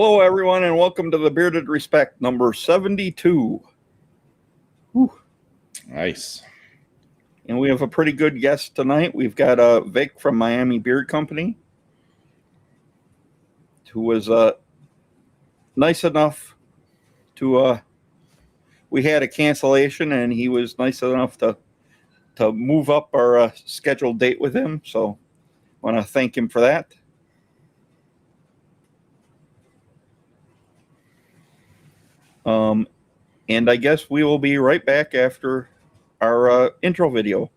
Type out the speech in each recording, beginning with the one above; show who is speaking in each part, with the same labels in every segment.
Speaker 1: Hello, everyone, and welcome to the Bearded Respect number 72. Whew.
Speaker 2: Nice.
Speaker 1: And we have a pretty good guest tonight. We've got Vic from Miami Beard Company, who was nice enough to. We had a cancellation, and he was nice enough to move up our scheduled date with him. So, I want to thank him for that. And I guess we will be right back after our intro video.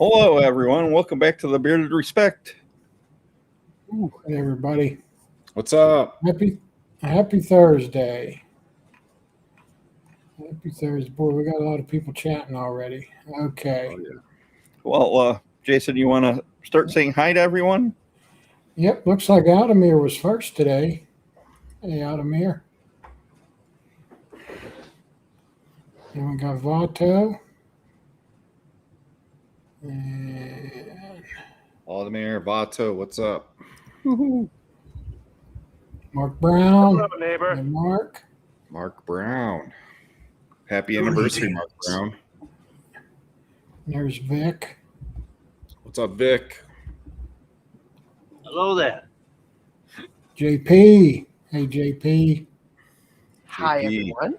Speaker 1: Hello, everyone. Welcome back to the Bearded Respect.
Speaker 3: Ooh, hey everybody.
Speaker 2: What's up?
Speaker 3: Happy Thursday. Happy Thursday. Boy, we got a lot of people chatting already. Okay.
Speaker 2: Oh, yeah.
Speaker 1: Well, Jason, you want to start saying hi to everyone?
Speaker 3: Yep, looks like Adamir was first today. Hey, Adamir. And we got Vato. And
Speaker 2: Vladimir, Vato, what's up?
Speaker 3: Mark Brown.
Speaker 4: Hello, neighbor.
Speaker 3: And Mark.
Speaker 2: Mark Brown. Happy anniversary, Mark Brown.
Speaker 3: And there's Vic.
Speaker 2: What's up, Vic?
Speaker 4: Hello there.
Speaker 3: JP. Hey, JP.
Speaker 4: Hi,
Speaker 2: JP.
Speaker 4: everyone.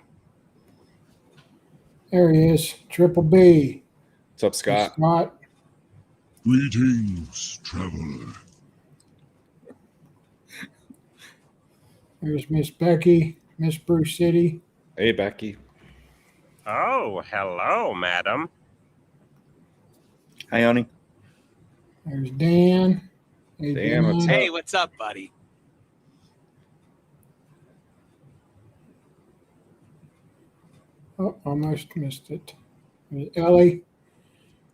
Speaker 3: There he is. Triple B.
Speaker 2: What's up, Scott?
Speaker 3: Scott.
Speaker 5: Greetings, traveler.
Speaker 3: There's Miss Becky. Miss BREWCITY.
Speaker 2: Hey, Becky.
Speaker 4: Oh, hello, madam.
Speaker 1: Hi, honey.
Speaker 3: There's Dan. Hey,
Speaker 2: Dan, what's
Speaker 6: Hey,
Speaker 2: up?
Speaker 6: what's up, buddy?
Speaker 3: Oh, almost missed it. There's Ellie.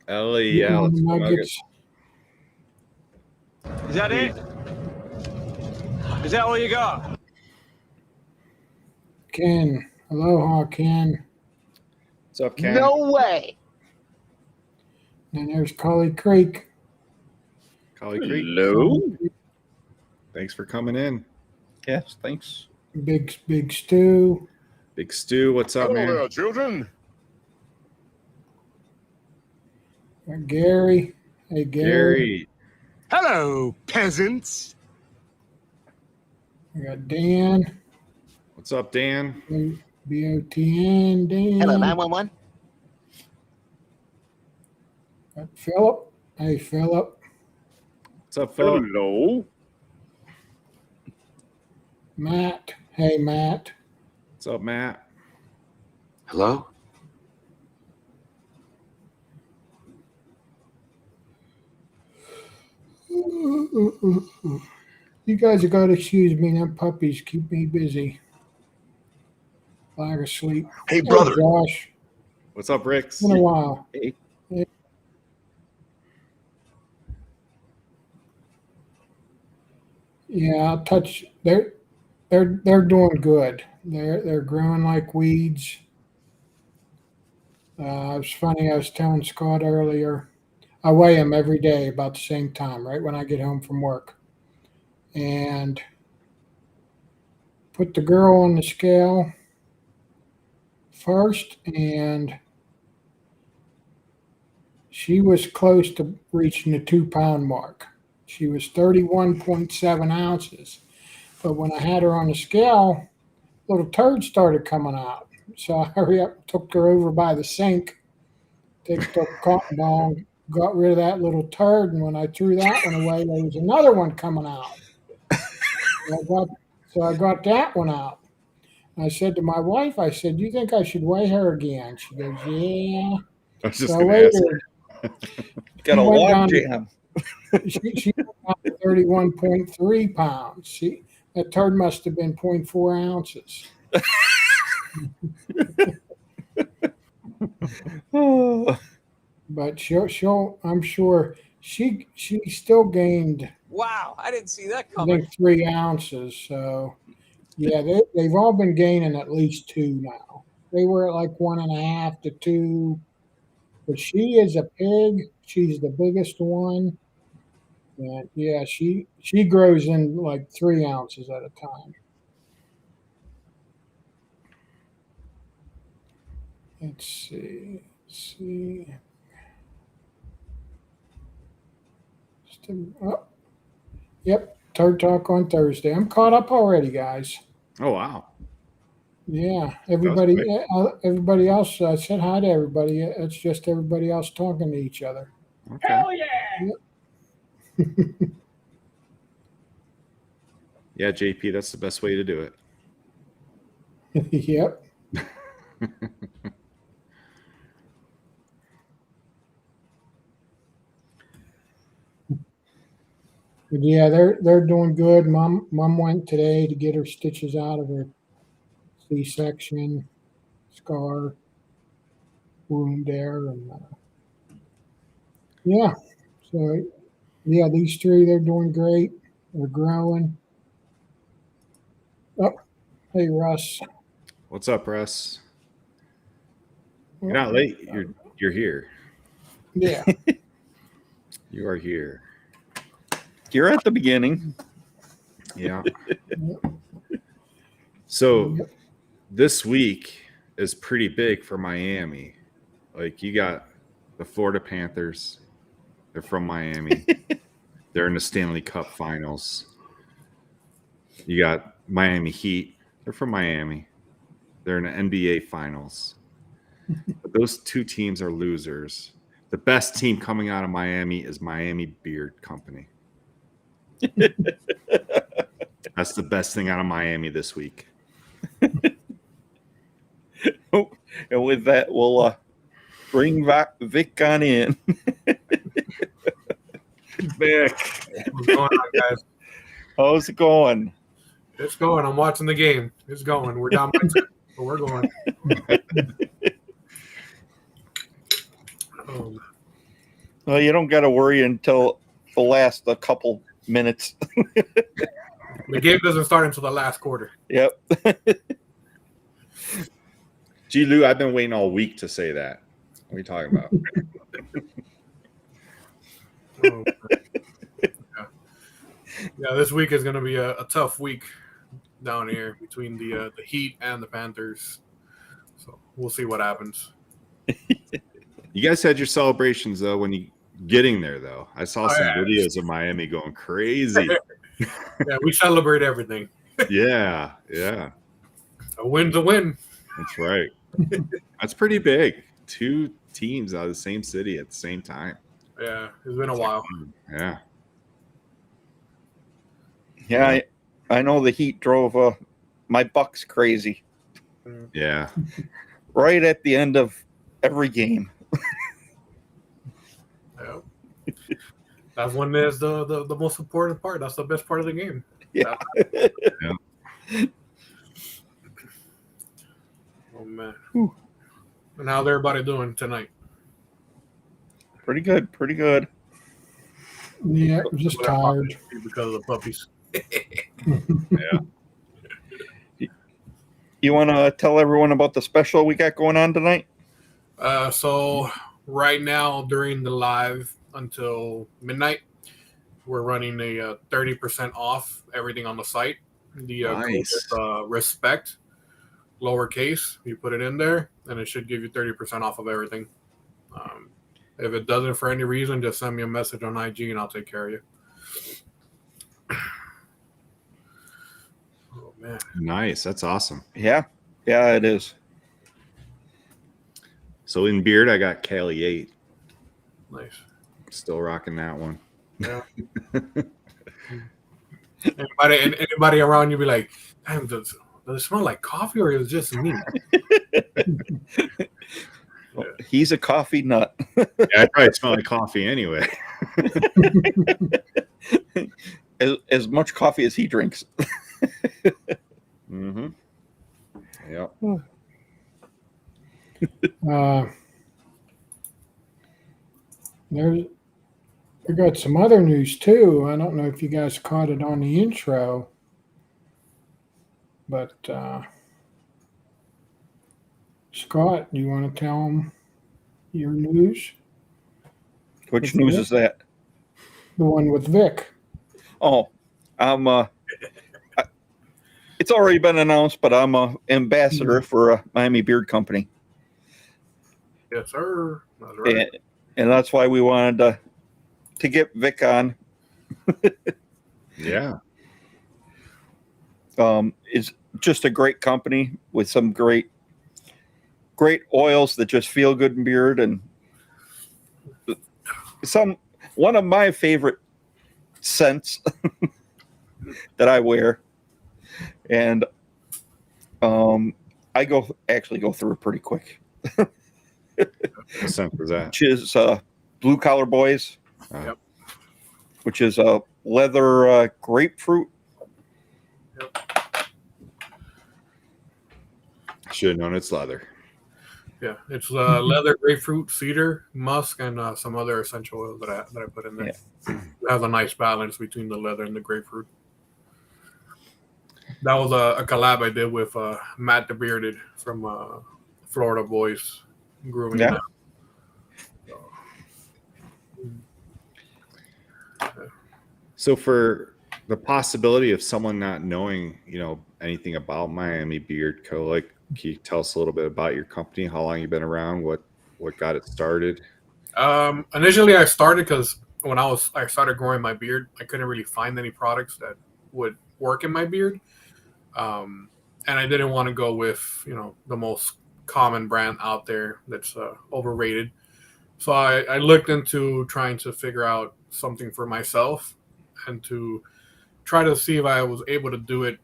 Speaker 2: Ellie, yeah, let's go Nuggets.
Speaker 4: Is that it? Is that all you got?
Speaker 3: Ken. Aloha, Ken.
Speaker 2: What's up, Ken?
Speaker 4: No way.
Speaker 3: And there's Collie Creek.
Speaker 2: Collie Creek.
Speaker 1: Hello.
Speaker 2: Thanks for coming in.
Speaker 1: Yes, thanks.
Speaker 3: Big Stu.
Speaker 2: Big Stu, what's up,
Speaker 5: Hello
Speaker 2: man?
Speaker 5: there, children.
Speaker 3: Gary. Hey, Gary.
Speaker 2: Gary.
Speaker 6: Hello, peasants.
Speaker 3: We got Dan.
Speaker 2: What's up, Dan?
Speaker 3: BOTN. Dan.
Speaker 7: Hello, 911.
Speaker 3: Got Philip. Hey, Philip.
Speaker 2: What's up, Phil?
Speaker 1: Hello.
Speaker 3: Matt. Hey, Matt.
Speaker 2: What's up, Matt?
Speaker 7: Hello?
Speaker 3: You guys have got to excuse me. Them puppies keep me busy. Lack of sleep.
Speaker 5: Hey, brother.
Speaker 3: Josh.
Speaker 2: What's up, Ricks?
Speaker 3: It's been a while.
Speaker 1: Hey.
Speaker 3: Yeah, I'll touch. They're doing good. They're growing like weeds. It's funny. I was telling Scott earlier. I weigh them every day about the same time, right when I get home from work, and put the girl on the scale first, and she was close to reaching the 2 pound mark. She was 31.7 ounces. But when I had her on the scale, little turds started coming out. So I hurry up, took her over by the sink, took a cotton ball, got rid of that little turd. And when I threw that one away, there was another one coming out. So I got that one out. I said to my wife, I said, "Do you think I should weigh her again?" She goes, "Yeah."
Speaker 2: I was just
Speaker 3: So I
Speaker 2: going to
Speaker 3: weighed
Speaker 2: ask.
Speaker 3: her.
Speaker 1: Got a
Speaker 3: She went
Speaker 1: log
Speaker 3: down to-
Speaker 1: jam.
Speaker 3: She went down to 31.3 pounds. That turd must have been 0.4 ounces.
Speaker 1: Oh,
Speaker 3: But I'm sure she still gained,
Speaker 4: Wow, I didn't see that
Speaker 3: I
Speaker 4: coming.
Speaker 3: think, 3 ounces. So yeah, they've all been gaining at least 2 now. They were at like 1.5 to 2, but she is a pig. She's the biggest one, and yeah, she grows in like 3 ounces at a time. Let's see. Oh, yep, Turd Talk on Thursday. I'm caught up already, guys.
Speaker 2: Oh, wow.
Speaker 3: Yeah,
Speaker 2: quick.
Speaker 3: everybody else. I said hi to everybody. It's just everybody else talking to each other.
Speaker 2: Okay. Yeah, JP, that's the best way to do it.
Speaker 3: Yep. But yeah, they're doing good. Mom went today to get her stitches out of her C-section scar wound there, and yeah. So yeah, these three, they're doing great. They're growing. Oh, hey Russ.
Speaker 2: What's up, Russ? You're not late. You're here.
Speaker 3: Yeah.
Speaker 2: You are here.
Speaker 1: you're at the beginning.
Speaker 2: Yeah. So
Speaker 3: Yep.
Speaker 2: this week is pretty big for Miami. Like, you got the Florida Panthers. They're from Miami. They're in the Stanley Cup Finals. You got Miami Heat. They're from Miami. They're in the NBA Finals. But those two teams are losers. The best team coming out of Miami is Miami Beard Company. That's the best thing out of Miami this week.
Speaker 1: And with that, we'll bring Vic on in.
Speaker 2: Vic.
Speaker 5: What's going on, guys?
Speaker 1: How's it going?
Speaker 5: It's going. I'm watching the game. It's going. We're down by 2, but we're going. Oh,
Speaker 1: Well, you don't got to worry until the last couple minutes.
Speaker 5: the game doesn't start until the last quarter.
Speaker 1: Yep.
Speaker 2: Gee, Lou, I've been waiting all week to say that. What are you talking about?
Speaker 5: Oh, yeah, this week is going to be a tough week down here between the Heat and the Panthers. So we'll see what happens.
Speaker 2: You guys had your celebrations, though, when you getting there, though. I saw some
Speaker 5: yeah.
Speaker 2: videos of Miami going crazy.
Speaker 5: Yeah, we celebrate everything.
Speaker 2: Yeah, yeah.
Speaker 5: A win's a win.
Speaker 2: That's right. That's pretty big. 2 teams out of the same city at the same time.
Speaker 5: Yeah, it's been a while.
Speaker 2: Yeah.
Speaker 1: Yeah, I know the Heat drove my Bucks crazy
Speaker 2: Yeah.
Speaker 1: right at the end of every game.
Speaker 5: Yeah. That's when there's the most important part. That's the best part of the game.
Speaker 1: Yeah.
Speaker 5: Oh man. And how's everybody doing tonight?
Speaker 1: Pretty good. Pretty good.
Speaker 3: Yeah, I'm just tired.
Speaker 5: Because of the puppies.
Speaker 1: You want to tell everyone about the special we got going on tonight?
Speaker 5: So right now during the live until midnight, we're running a 30% off everything on the site. The code
Speaker 2: Nice.
Speaker 5: is respect, lowercase. You put it in there, and it should give you 30% off of everything. If it doesn't for any reason, just send me a message on IG, and I'll take care of you. Oh man,
Speaker 2: Nice. That's awesome.
Speaker 1: Yeah, it is.
Speaker 2: So in beard, I got Cali 8.
Speaker 5: nice.
Speaker 2: Still rocking that one.
Speaker 5: Yeah. Anybody around you be like, damn, does it smell like coffee or is it just me?
Speaker 1: Well, he's a coffee nut.
Speaker 2: Yeah, I probably smell like coffee anyway.
Speaker 1: as much coffee as he drinks.
Speaker 2: Mm-hmm. Yep.
Speaker 3: We got some other news too. I don't know if you guys caught it on the intro, but Scott, do you want to tell them your news?
Speaker 1: Which news is that?
Speaker 3: The one with Vic.
Speaker 1: Oh, it's already been announced, but I'm a ambassador for a Miami Beard Company.
Speaker 5: Yes, sir. That's right.
Speaker 1: And that's why we wanted to get Vic on.
Speaker 2: Yeah.
Speaker 1: It's just a great company with some great oils that just feel good in beard, and one of my favorite scents that I wear. And I go through it pretty quick.
Speaker 2: What scent was that?
Speaker 1: Which is Blue Collar Boys,
Speaker 5: Yep.
Speaker 1: which is a leather grapefruit.
Speaker 5: Yep.
Speaker 2: Should have known it's leather.
Speaker 5: Yeah, it's leather, grapefruit, cedar, musk, and some other essential oils that I put in there.
Speaker 1: Yeah.
Speaker 5: It has a nice balance between the leather and the grapefruit. That was a collab I did with Matt the Bearded from Florida Boys Grooming.
Speaker 1: Yeah.
Speaker 2: So for the possibility of someone not knowing, anything about Miami Beard Co., like, can you tell us a little bit about your company, how long you've been around, what got it started?
Speaker 5: Initially, I started because when I started growing my beard, I couldn't really find any products that would work in my beard, and I didn't want to go with the most common brand out there that's overrated. So I looked into trying to figure out something for myself and to try to see if I was able to do it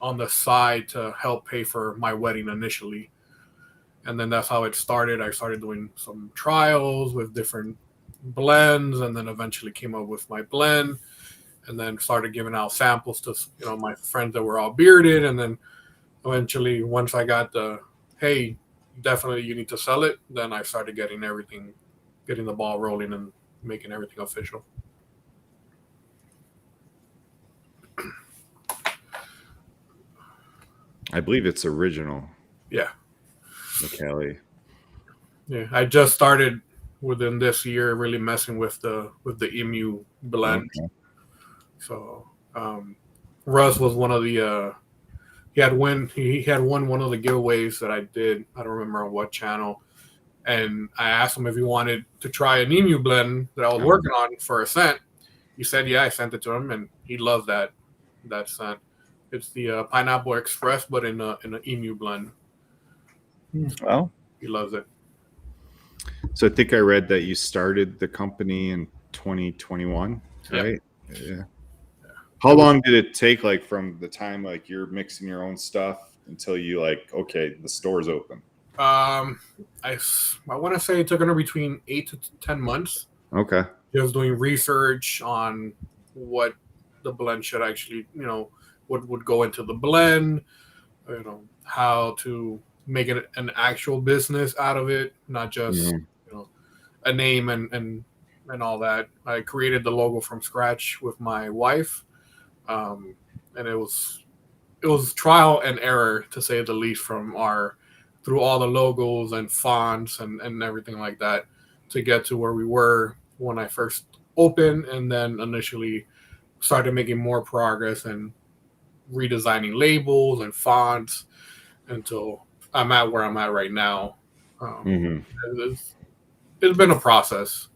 Speaker 5: on the side to help pay for my wedding initially. And then that's how it started. I started doing some trials with different blends, and then eventually came up with my blend, and then started giving out samples to my friends that were all bearded. And then eventually, once I got the, hey, definitely you need to sell it, then I started getting the ball rolling and making everything official.
Speaker 2: I believe it's original.
Speaker 5: Yeah.
Speaker 2: McKelly.
Speaker 5: Yeah, I just started within this year really messing with the emu blend.
Speaker 2: Okay.
Speaker 5: So Russ was one of the he had won one of the giveaways that I did. I don't remember on what channel. And I asked him if he wanted to try an emu blend that I was working on for a scent. He said, yeah. I sent it to him, and he loved that scent. It's the Pineapple Express, but in an emu blend.
Speaker 1: Well,
Speaker 5: He loves it.
Speaker 2: So I think I read that you started the company in 2021, right? Yeah. How long did it take, like, from the time like you're mixing your own stuff until you okay, the store's open?
Speaker 5: I want to say it took anywhere between 8 to 10 months.
Speaker 2: Okay.
Speaker 5: Just doing research on what the blend should actually, what would go into the blend, how to make it an actual business out of it, not just a name and all that. I created the logo from scratch with my wife, and it was it was trial and error to say the least through all the logos and fonts and everything like that to get to where we were when I first opened, and then initially started making more progress and redesigning labels and fonts until I'm at where I'm at right now. It's been a process,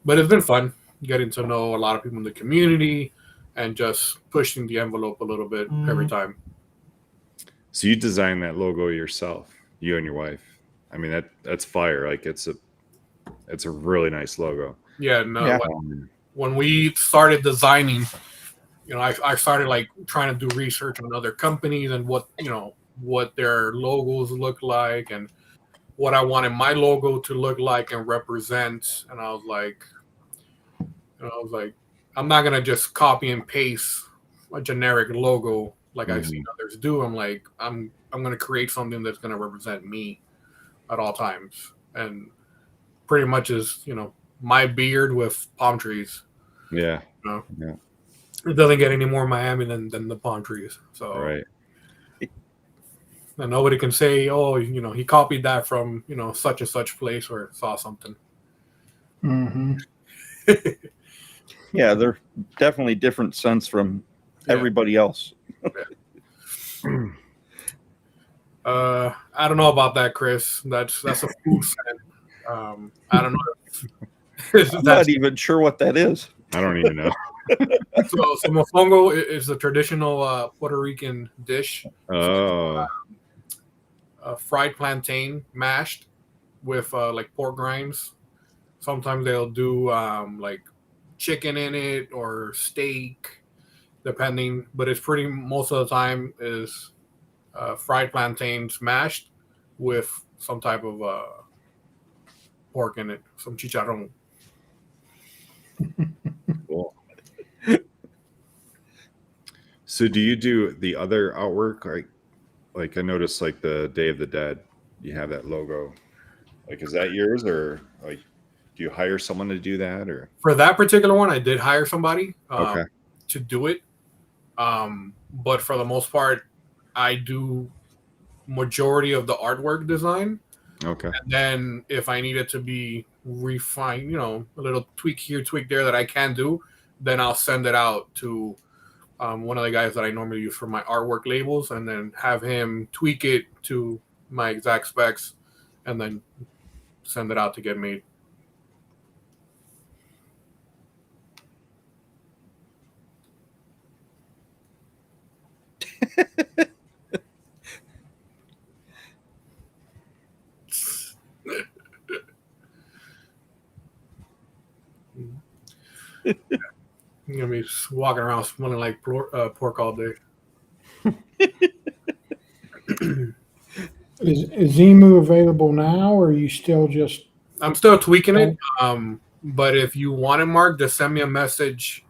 Speaker 5: but it's been fun getting to know a lot of people in the community and just pushing the envelope a little bit every time.
Speaker 2: So you designed that logo yourself, you and your wife. I mean, that's fire. Like it's a really nice logo.
Speaker 5: Yeah, no.
Speaker 1: Yeah.
Speaker 5: When we started designing, I started like trying to do research on other companies and what their logos look like and what I wanted my logo to look like and represent. And I was like, I'm not gonna just copy and paste a generic logo like I've seen others do. I'm like, I'm gonna create something that's gonna represent me at all times, and pretty much is my beard with palm trees.
Speaker 2: Yeah.
Speaker 5: Yeah. It doesn't get any more Miami than the palm trees. So
Speaker 2: Right.
Speaker 5: And nobody can say, oh, he copied that from such and such place or saw something.
Speaker 3: Mm-hmm.
Speaker 1: Yeah, they're definitely different scents from everybody else.
Speaker 5: I don't know about that, Chris. That's a food scent. I don't know.
Speaker 1: I'm not even sure what that is.
Speaker 2: I don't even know.
Speaker 5: So mofongo is the traditional Puerto Rican dish.
Speaker 2: Oh.
Speaker 5: Fried plantain mashed with like pork grinds. Sometimes they'll do like chicken in it or steak, depending. But it's most of the time is fried plantains mashed with some type of pork in it, some chicharrón.
Speaker 2: Cool. So do you do the other artwork? Like I noticed, like the Day of the Dead, you have that logo. Like, is that yours, or like, do you hire someone to do that, or?
Speaker 5: For that particular one, I did hire somebody
Speaker 2: to
Speaker 5: do it. But for the most part, I do majority of the artwork design.
Speaker 2: Okay.
Speaker 5: And then if I need it to be refined, a little tweak here, tweak there that I can do, then I'll send it out to one of the guys that I normally use for my artwork labels, and then have him tweak it to my exact specs, and then send it out to get made. You're gonna be walking around smelling like pork all day.
Speaker 3: Is Emu available now, or are you still just?
Speaker 5: I'm still tweaking it. But if you want it, Mark, just send me a message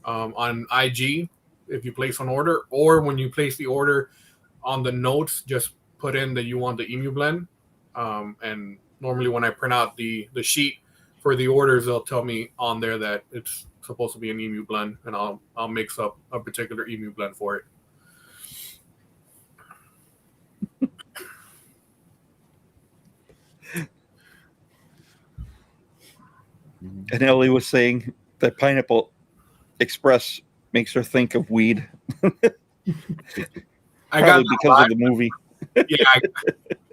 Speaker 5: on IG if you place an order, or when you place the order on the notes, just put in that you want the Emu blend. And normally when I print out the sheet for the orders, they'll tell me on there that it's supposed to be an Emu blend, and I'll mix up a particular Emu blend for it.
Speaker 1: And Ellie was saying that Pineapple Express makes her think of weed. Probably because of the movie.
Speaker 5: Yeah,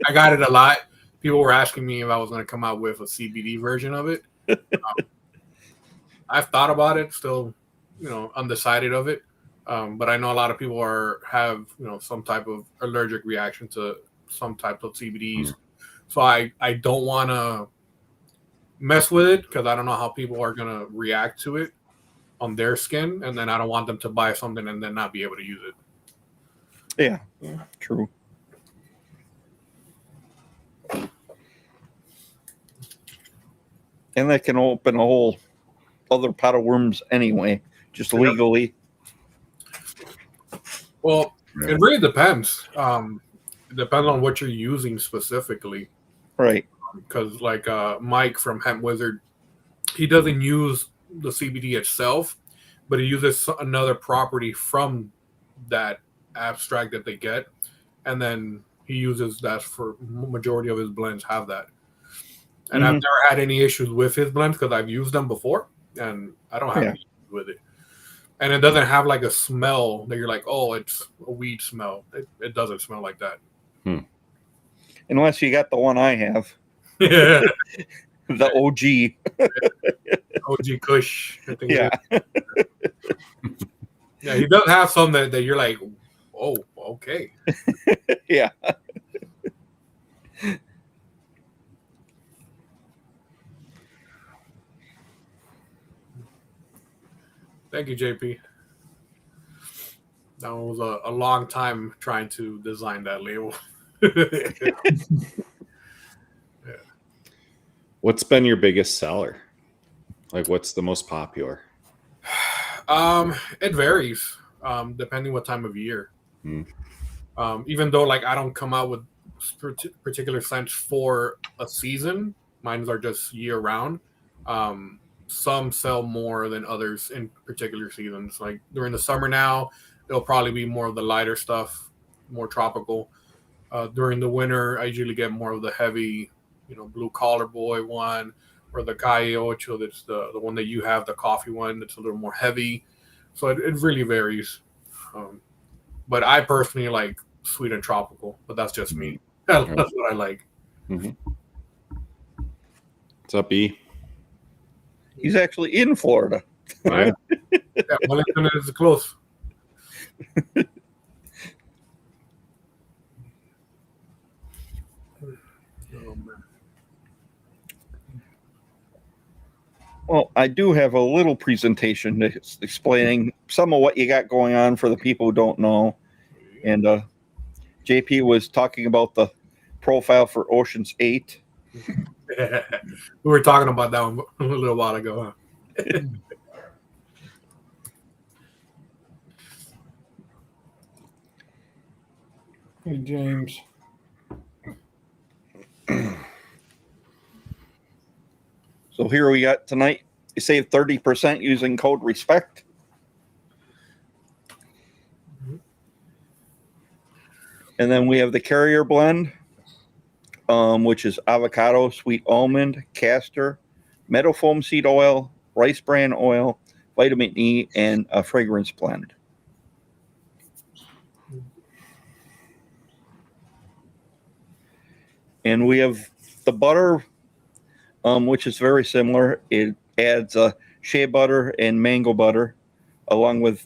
Speaker 5: I got it a lot. People were asking me if I was going to come out with a CBD version of it. I've thought about it, still, undecided of it. But I know a lot of people have some type of allergic reaction to some type of CBDs. So I don't want to mess with it because I don't know how people are going to react to it on their skin, and then I don't want them to buy something and then not be able to use it.
Speaker 1: Yeah, true. And that can open a whole other pot of worms anyway, just legally.
Speaker 5: Well, it really depends. It depends on what you're using specifically.
Speaker 1: Right.
Speaker 5: Because like Mike from Hemp Wizard, he doesn't use the CBD itself, but he uses another property from that abstract that they get, and then he uses that for majority of his blends have that. And I've never had any issues with his blends because I've used them before, and I don't have any issues with it. And it doesn't have like a smell that you're like, oh, it's a weed smell. It doesn't smell like that.
Speaker 1: Unless you got the one I have,
Speaker 5: Yeah.
Speaker 1: the OG.
Speaker 5: OG Kush. I think
Speaker 1: Yeah.
Speaker 5: Yeah, he does have some that you're like, oh, okay.
Speaker 1: Yeah.
Speaker 5: Thank you, JP. That was a long time trying to design that label.
Speaker 2: What's been your biggest seller? Like, what's the most popular?
Speaker 5: It varies depending what time of year. Even though like I don't come out with particular scents for a season, mine are just year round. Some sell more than others in particular seasons. Like during the summer now, it'll probably be more of the lighter stuff, more tropical. During the winter, I usually get more of the heavy, blue collar boy one, or the Calle Ocho. That's the one that you have, the coffee one. That's a little more heavy. So it really varies. But I personally like sweet and tropical. But that's just me. That's what I like.
Speaker 2: What's up, E?
Speaker 1: He's actually in Florida.
Speaker 5: Right? Yeah, Wellington is close.
Speaker 1: Well, I do have a little presentation explaining some of what you got going on for the people who don't know. And JP was talking about the profile for Ocean's 8.
Speaker 5: We were talking about that one a little while ago, huh?
Speaker 3: Hey, James.
Speaker 1: So here we got tonight. You save 30% using code RESPECT. And then we have the carrier blend, which is avocado, sweet almond, castor, meadow foam seed oil, rice bran oil, vitamin E, and a fragrance blend. And we have the butter, which is very similar. It adds shea butter and mango butter, along with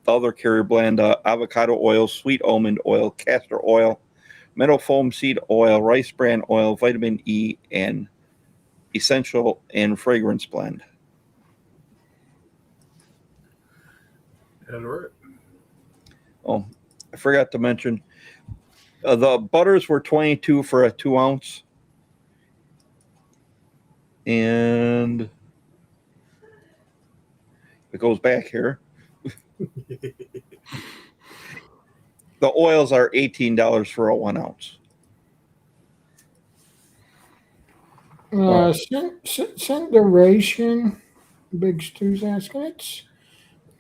Speaker 1: the other carrier blend, avocado oil, sweet almond oil, castor oil, meadow foam seed oil, rice bran oil, vitamin E, and essential and fragrance blend.
Speaker 5: That's right.
Speaker 1: Oh, I forgot to mention, the butters were $22 for a 2 ounce. And it goes back here. The oils are $18 for a 1 ounce.
Speaker 3: Scent duration, Big Stew's asking.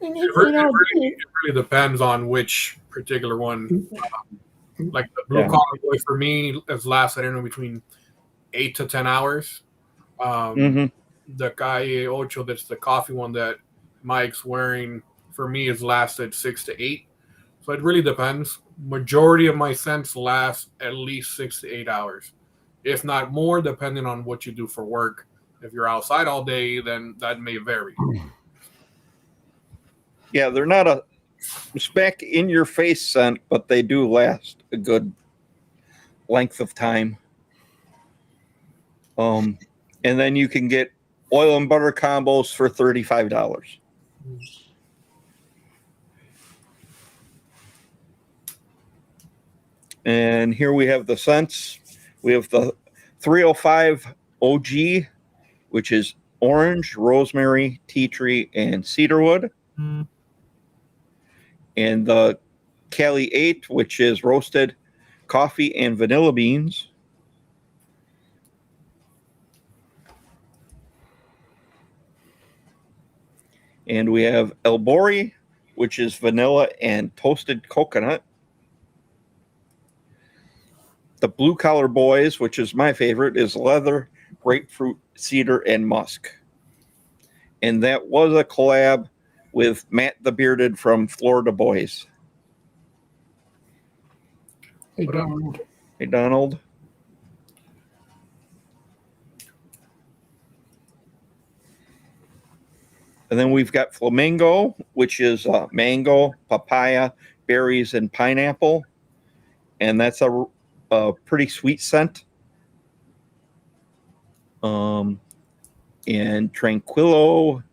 Speaker 3: It
Speaker 5: really depends on which particular one. Like the blue collar boy for me has lasted between 8 to 10 hours. The Calle Ocho, that's the coffee one that Mike's wearing, for me has lasted 6 to 8. So it really depends. Majority of my scents last at least 6 to 8 hours, if not more, depending on what you do for work. If you're outside all day, then that may vary.
Speaker 1: Yeah, they're not a smack in your face scent, but they do last a good length of time. And then you can get oil and butter combos for $35. And here we have the scents. We have the 305 OG, which is orange, rosemary, tea tree, and cedarwood. And the Cali 8, which is roasted coffee and vanilla beans. And we have El Bori, which is vanilla and toasted coconut. The Blue Collar Boys, which is my favorite, is leather, grapefruit, cedar, and musk. And that was a collab with Matt the Bearded from Florida Boys.
Speaker 3: Hey, Donald.
Speaker 1: Hey, Donald. And then we've got Flamingo, which is mango, papaya, berries, and pineapple. And that's a pretty sweet scent. And Tranquillo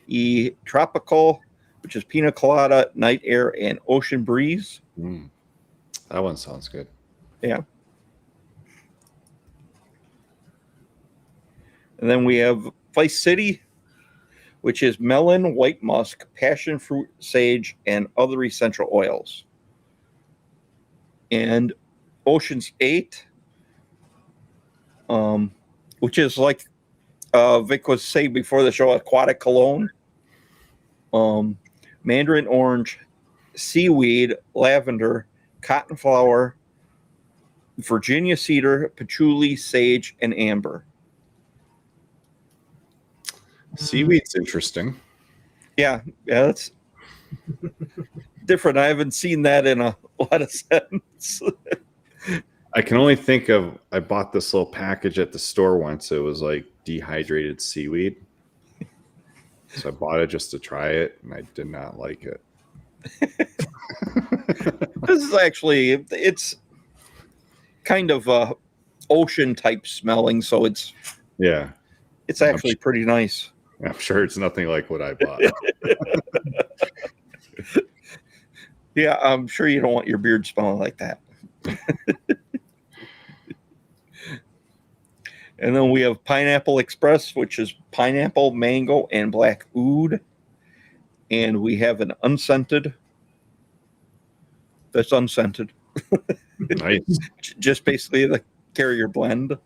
Speaker 1: y Tropical, which is pina colada, night air, and ocean breeze.
Speaker 2: That one sounds good.
Speaker 1: Yeah. And then we have Vice City, which is melon, white musk, passion fruit, sage, and other essential oils. And Ocean's 8, which is like Vic was saying before the show, aquatic cologne. Mandarin orange, seaweed, lavender, cotton flower, Virginia cedar, patchouli, sage, and amber.
Speaker 2: Seaweed's interesting.
Speaker 1: Yeah, that's different. I haven't seen that in a lot of scents.
Speaker 2: I can only think of, I bought this little package at the store once. It was like dehydrated seaweed. So I bought it just to try it, and I did not like it.
Speaker 1: This is actually, it's kind of ocean type smelling, so it's actually pretty nice.
Speaker 2: I'm sure it's nothing like what I bought.
Speaker 1: Yeah, I'm sure you don't want your beard smelling like that. And then we have Pineapple Express, which is pineapple, mango, and black oud. And we have an unscented. That's unscented.
Speaker 2: Nice.
Speaker 1: Just basically the carrier blend.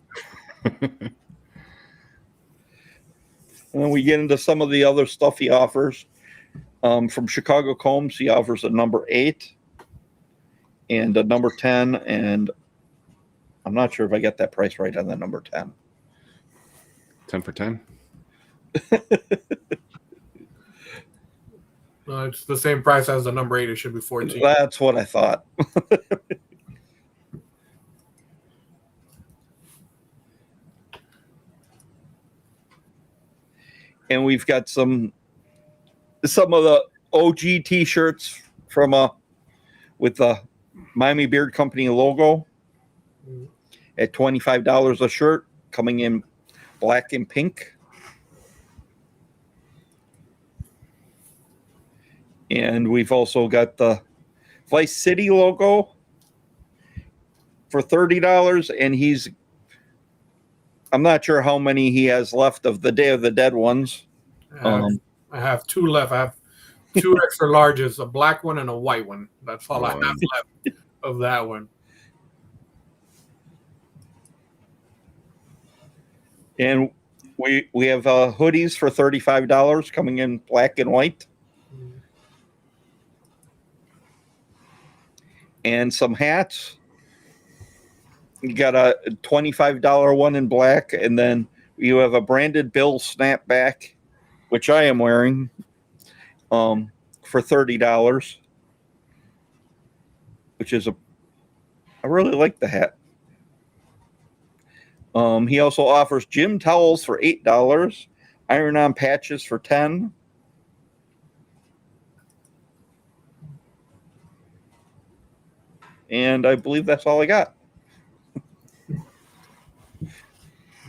Speaker 1: And then we get into some of the other stuff he offers. From Chicago Combs, he offers a number 8 and a number 10. And I'm not sure if I got that price right on the number 10.
Speaker 2: 10 for 10?
Speaker 5: It's the same price as the number 8. It should be 14.
Speaker 1: That's what I thought. And we've got some of the OG T-shirts from with the Miami Beard Company logo at $25 a shirt, coming in black and pink. And we've also got the Vice City logo for $30, and I'm not sure how many he has left of the Day of the Dead ones.
Speaker 5: I have 2 left. I have 2 extra larges, a black one and a white one. That's all I have left of that one.
Speaker 1: And we have hoodies for $35 coming in black and white. And some hats. You got a $25 one in black, and then you have a branded Bill snapback, which I am wearing, for $30. Which is I really like the hat. He also offers gym towels for $8, iron-on patches for $10. And I believe that's all I got.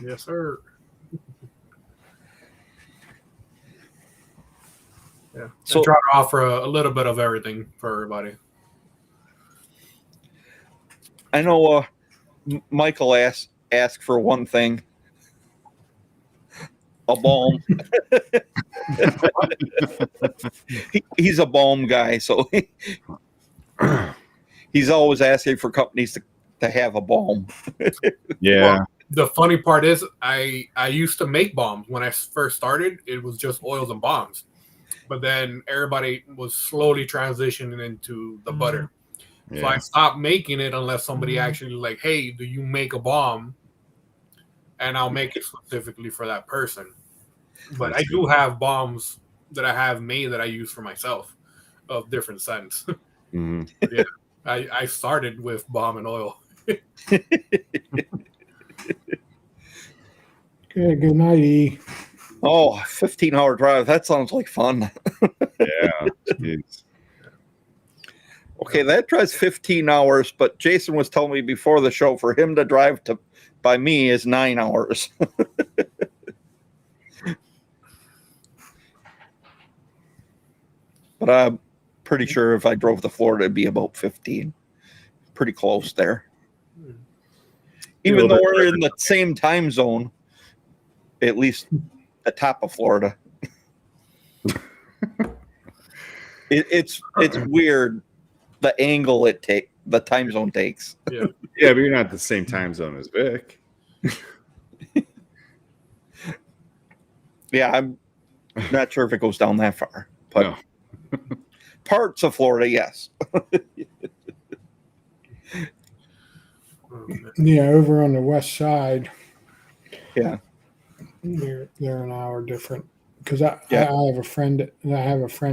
Speaker 5: Yes, sir. Yeah. So try to offer a little bit of everything for everybody.
Speaker 1: I know Michael asked for one thing. A balm. He's a balm guy, so he's always asking for companies to have a balm.
Speaker 2: Yeah.
Speaker 5: Well, the funny part is I used to make balms. When I first started, it was just oils and balms. but then everybody was slowly transitioning into the butter. So I
Speaker 2: Yeah.
Speaker 5: stopped making it unless somebody actually like, hey, do you make a bomb? And I'll make it specifically for that person. But I do have bombs that I have made that I use for myself of different scents.
Speaker 2: Mhm.
Speaker 5: Yeah, I started with bomb and oil.
Speaker 3: Good night, E.
Speaker 1: Oh, 15-hour drive. That sounds like fun.
Speaker 2: Yeah. Jeez.
Speaker 1: Okay, that drives 15 hours, but Jason was telling me before the show for him to drive to by me is 9 hours. But I'm pretty sure if I drove to Florida, it'd be about 15. Pretty close there. Even though we're in the same time zone, at least the top of Florida. It's weird the angle the time zone takes.
Speaker 5: Yeah.
Speaker 2: Yeah, but you're not the same time zone as Vic.
Speaker 1: Yeah, I'm not sure if it goes down that far, but
Speaker 2: No.
Speaker 1: parts of Florida, yes.
Speaker 3: Yeah, over on the west side.
Speaker 1: Yeah.
Speaker 3: They're an hour different because I
Speaker 1: Yeah.
Speaker 3: have a friend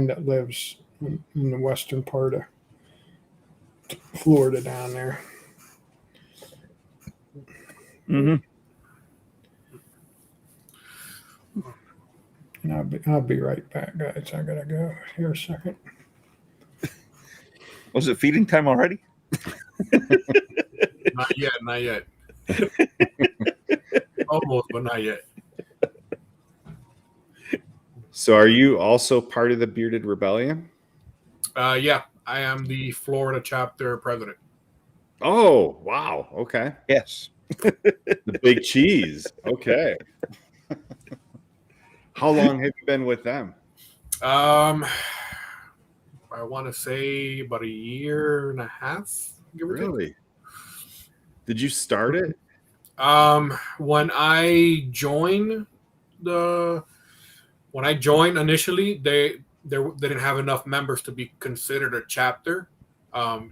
Speaker 3: that lives in the western part of Florida down there.
Speaker 1: Mm-hmm.
Speaker 3: And I'll be right back, guys. I gotta go here a second.
Speaker 1: Was it feeding time already?
Speaker 5: Not yet, not yet. Almost, but not yet.
Speaker 2: So are you also part of the Bearded Rebellion?
Speaker 5: Yeah, I am the Florida chapter president.
Speaker 2: Oh, wow. Okay.
Speaker 1: Yes.
Speaker 2: The big cheese. Okay. How long have you been with them?
Speaker 5: I want to say about a year and a half. Give or take.
Speaker 2: Really? Did you start it?
Speaker 5: When I joined initially, they didn't have enough members to be considered a chapter.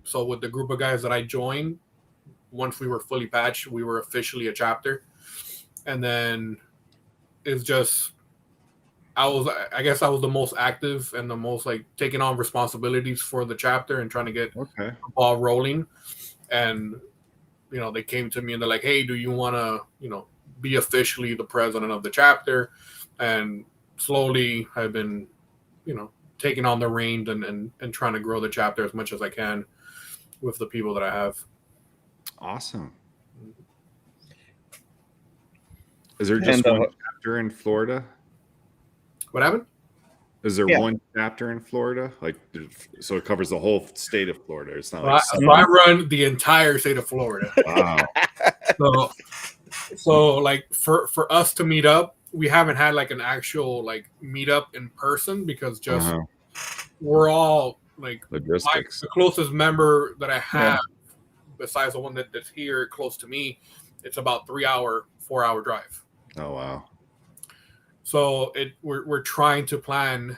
Speaker 5: So with the group of guys that I joined, once we were fully patched, we were officially a chapter. And then it's just I guess I was the most active and the most like taking on responsibilities for the chapter and trying to get
Speaker 2: Okay.
Speaker 5: the ball rolling. And they came to me and they're like, hey, do you want to, be officially the president of the chapter? And slowly I've been, taking on the reins and trying to grow the chapter as much as I can with the people that I have.
Speaker 2: Awesome. Is there just one chapter in Florida?
Speaker 5: What happened?
Speaker 2: Is there one chapter in Florida? So it covers the whole state of Florida. It's not like
Speaker 5: So I run the entire state of Florida.
Speaker 2: Wow.
Speaker 5: So like for us to meet up, we haven't had like an actual like meet up in person because just we're all like
Speaker 2: logistics.
Speaker 5: The closest member that I have, besides the one that's here close to me, it's about 4-hour drive.
Speaker 2: Oh wow.
Speaker 5: So we're trying to plan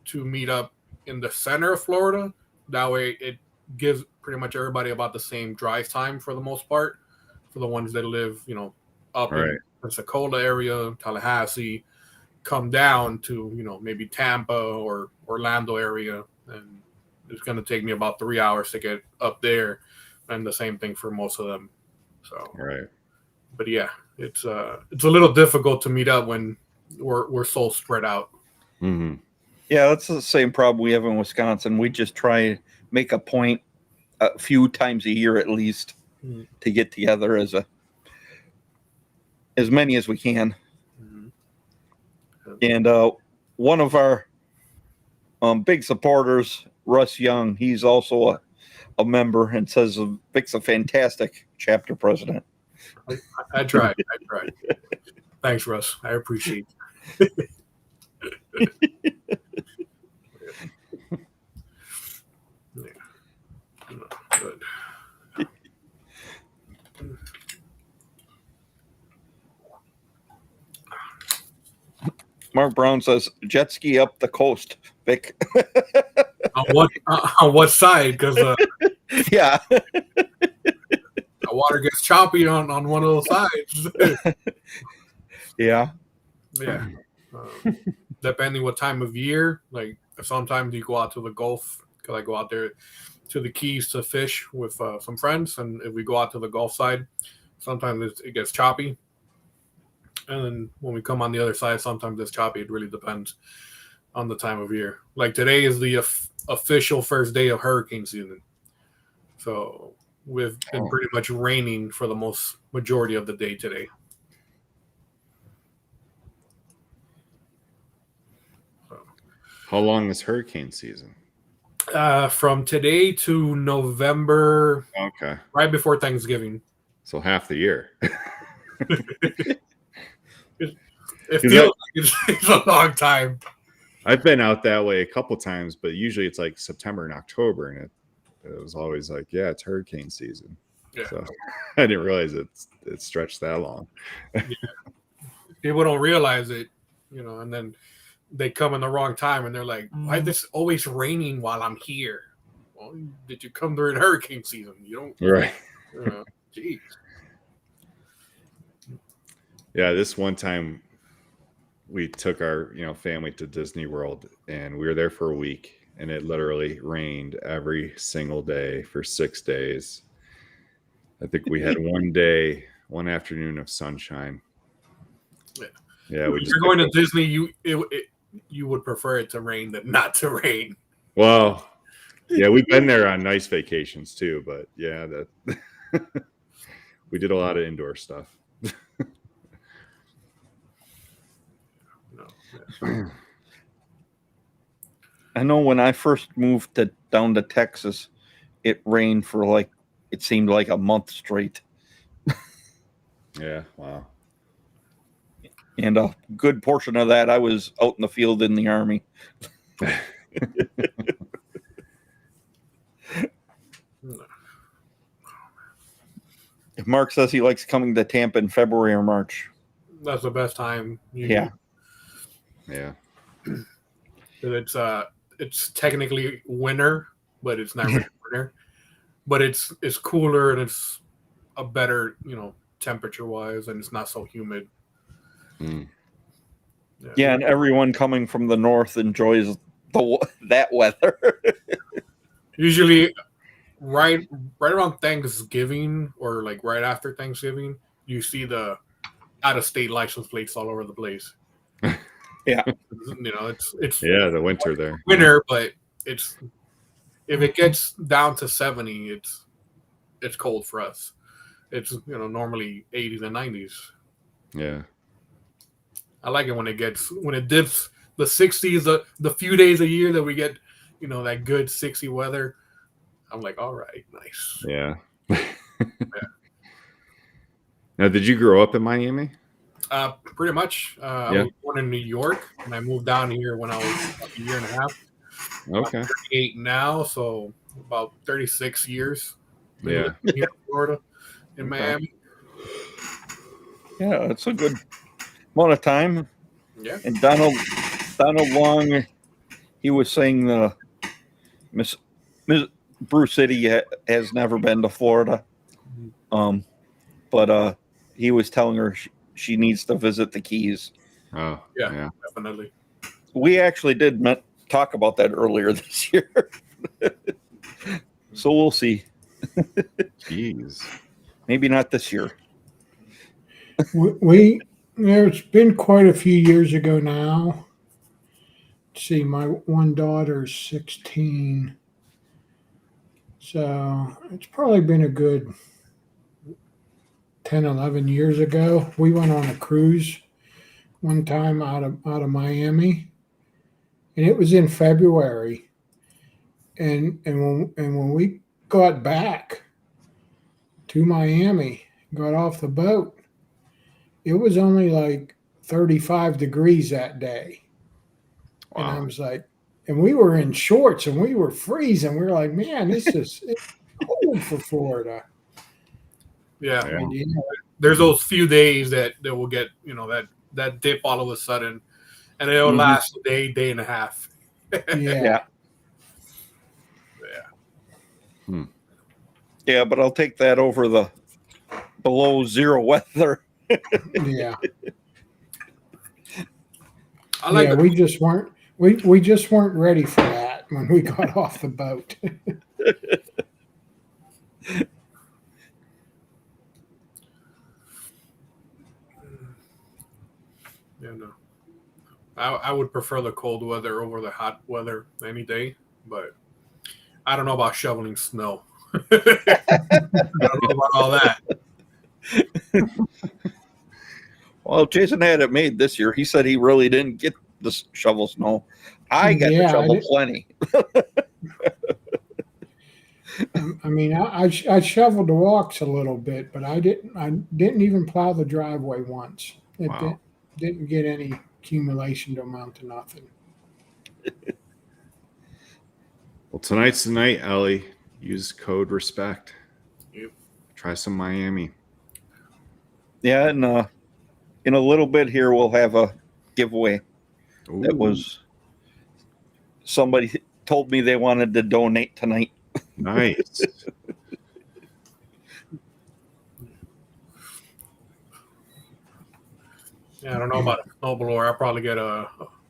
Speaker 5: to meet up in the center of Florida. That way it gives pretty much everybody about the same drive time for the most part. For the ones that live, up in Pensacola area, Tallahassee, come down to, maybe Tampa or Orlando area. And it's going to take me about 3 hours to get up there. And the same thing for most of them. So, but yeah, it's a little difficult to meet up when we're so spread out.
Speaker 2: Mm-hmm.
Speaker 1: Yeah, that's the same problem we have in Wisconsin. We just try and make a point a few times a year at least to get together as many as we can. And one of our big supporters, Russ Young, he's also a member and says Vic's a fantastic chapter president.
Speaker 5: I tried. Thanks, Russ. I appreciate it. Good.
Speaker 1: Mark Brown says jet ski up the coast. Vic.
Speaker 5: On what side? Because
Speaker 1: Yeah.
Speaker 5: the water gets choppy on one of those sides.
Speaker 1: Yeah.
Speaker 5: Yeah. Depending what time of year, like sometimes you go out to the Gulf because I go out there to the Keys to fish with some friends, and if we go out to the Gulf side, sometimes it gets choppy, and then when we come on the other side, sometimes it's choppy. It really depends on the time of year. Like today is the official first day of hurricane season, so we've been pretty much raining for the majority of the day today.
Speaker 2: How long is hurricane season?
Speaker 5: From today to November,
Speaker 2: Okay.
Speaker 5: right before Thanksgiving.
Speaker 2: So half the year.
Speaker 5: It feels like it's a long time.
Speaker 2: I've been out that way a couple times, but usually it's like September and October, and it was always like, yeah, it's hurricane season.
Speaker 5: Yeah.
Speaker 2: So I didn't realize it stretched that long.
Speaker 5: Yeah. People don't realize it, and then they come in the wrong time, and they're like, "Why is this always raining while I'm here?" Well, did you come during hurricane season? You don't,
Speaker 2: Right.
Speaker 5: Jeez.
Speaker 2: Yeah, this one time we took our family to Disney World, and we were there for a week, and it literally rained every single day for 6 days. I think we had one afternoon of sunshine. Yeah,
Speaker 5: If you're going to Disney, you would prefer it to rain than not to rain.
Speaker 2: Well, yeah, we've been there on nice vacations too, but yeah, that we did a lot of indoor stuff.
Speaker 1: I know when I first moved down to Texas, it rained for it seemed like a month straight.
Speaker 2: Yeah, wow.
Speaker 1: And a good portion of that, I was out in the field in the Army. Mark says he likes coming to Tampa in February or March.
Speaker 5: That's the best time.
Speaker 1: Yeah.
Speaker 5: It's technically winter, but it's not really winter. But it's cooler, and it's a better, temperature wise, and it's not so humid.
Speaker 2: Mm.
Speaker 1: Yeah, and everyone coming from the north enjoys that weather.
Speaker 5: Usually, right around Thanksgiving, or like right after Thanksgiving, you see the out-of-state license plates all over the place.
Speaker 1: Yeah,
Speaker 5: it's
Speaker 2: the winter there.
Speaker 5: Winter, but if it gets down to 70, it's cold for us. It's normally 80s and 90s.
Speaker 2: Yeah.
Speaker 5: I like it when it dips the 60s, the few days a year that we get, that good 60 weather. I'm like, all right, nice.
Speaker 2: Yeah. Now, did you grow up in Miami?
Speaker 5: Pretty much. I was born in New York, and I moved down here when I was a year and a half.
Speaker 2: Okay.
Speaker 5: I'm 38 now, so about 36 years.
Speaker 2: Yeah.
Speaker 5: Here in Florida, in Miami.
Speaker 1: Yeah, it's a good amount of time.
Speaker 5: Yeah.
Speaker 1: And Donald Long, he was saying Miss BREWCITY has never been to Florida, but he was telling her she needs to visit the Keys.
Speaker 2: Oh,
Speaker 5: yeah, definitely.
Speaker 1: We actually did talk about that earlier this year, so we'll see.
Speaker 2: Jeez.
Speaker 1: Maybe not this year.
Speaker 3: It's been quite a few years ago now. Let's see, my one daughter's 16. So it's probably been a good 10, 11 years ago. We went on a cruise one time out of Miami, and it was in February. And when we got back to Miami, got off the boat, it was only like 35 degrees that day. Wow. And I was like, and we were in shorts and we were freezing. We were like, man, it's cold for Florida.
Speaker 5: Yeah. There's those few days that will get, that dip all of a sudden, and it'll last a day and a half.
Speaker 3: Yeah.
Speaker 1: Yeah, but I'll take that over the below zero weather.
Speaker 3: Yeah.
Speaker 5: I like
Speaker 3: Yeah,
Speaker 5: the
Speaker 3: we just weren't we just weren't ready for that when we got off the boat.
Speaker 5: Yeah, no. I would prefer the cold weather over the hot weather any day, but I don't know about shoveling snow. I don't know about all that.
Speaker 1: Well, Jason had it made this year. He said he really didn't get the shovel snow. I got to
Speaker 3: Yeah, I
Speaker 1: shovel
Speaker 3: did.
Speaker 1: plenty.
Speaker 3: I mean, I shoveled the walks a little bit, but I didn't even plow the driveway once. It
Speaker 2: Wow.
Speaker 3: didn't get any accumulation to amount to nothing.
Speaker 2: Well, tonight's the night, Ellie. Use code RESPECT.
Speaker 5: Yep.
Speaker 2: Try some Miami.
Speaker 1: Yeah, and in a little bit here, we'll have a giveaway. That
Speaker 2: Ooh,
Speaker 1: was somebody told me they wanted to donate tonight.
Speaker 2: nice.
Speaker 5: Yeah, I don't know about a snowblower. I'll probably get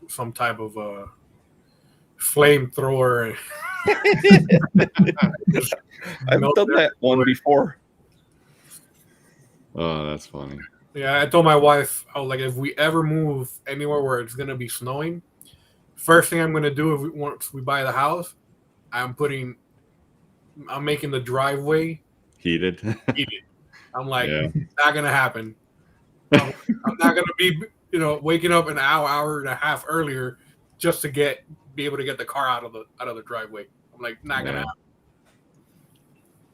Speaker 5: some type of flamethrower.
Speaker 1: I've done that one before.
Speaker 2: Oh, that's funny.
Speaker 5: Yeah, I told my wife, I was like, if we ever move anywhere where it's gonna be snowing, first thing I'm gonna do once we buy the house, I'm making the driveway
Speaker 2: Heated.
Speaker 5: heated. I'm like,
Speaker 2: Yeah.
Speaker 5: not gonna happen. I'm not gonna be, waking up an hour and a half earlier just to be able to get the car out of the driveway. I'm like, not gonna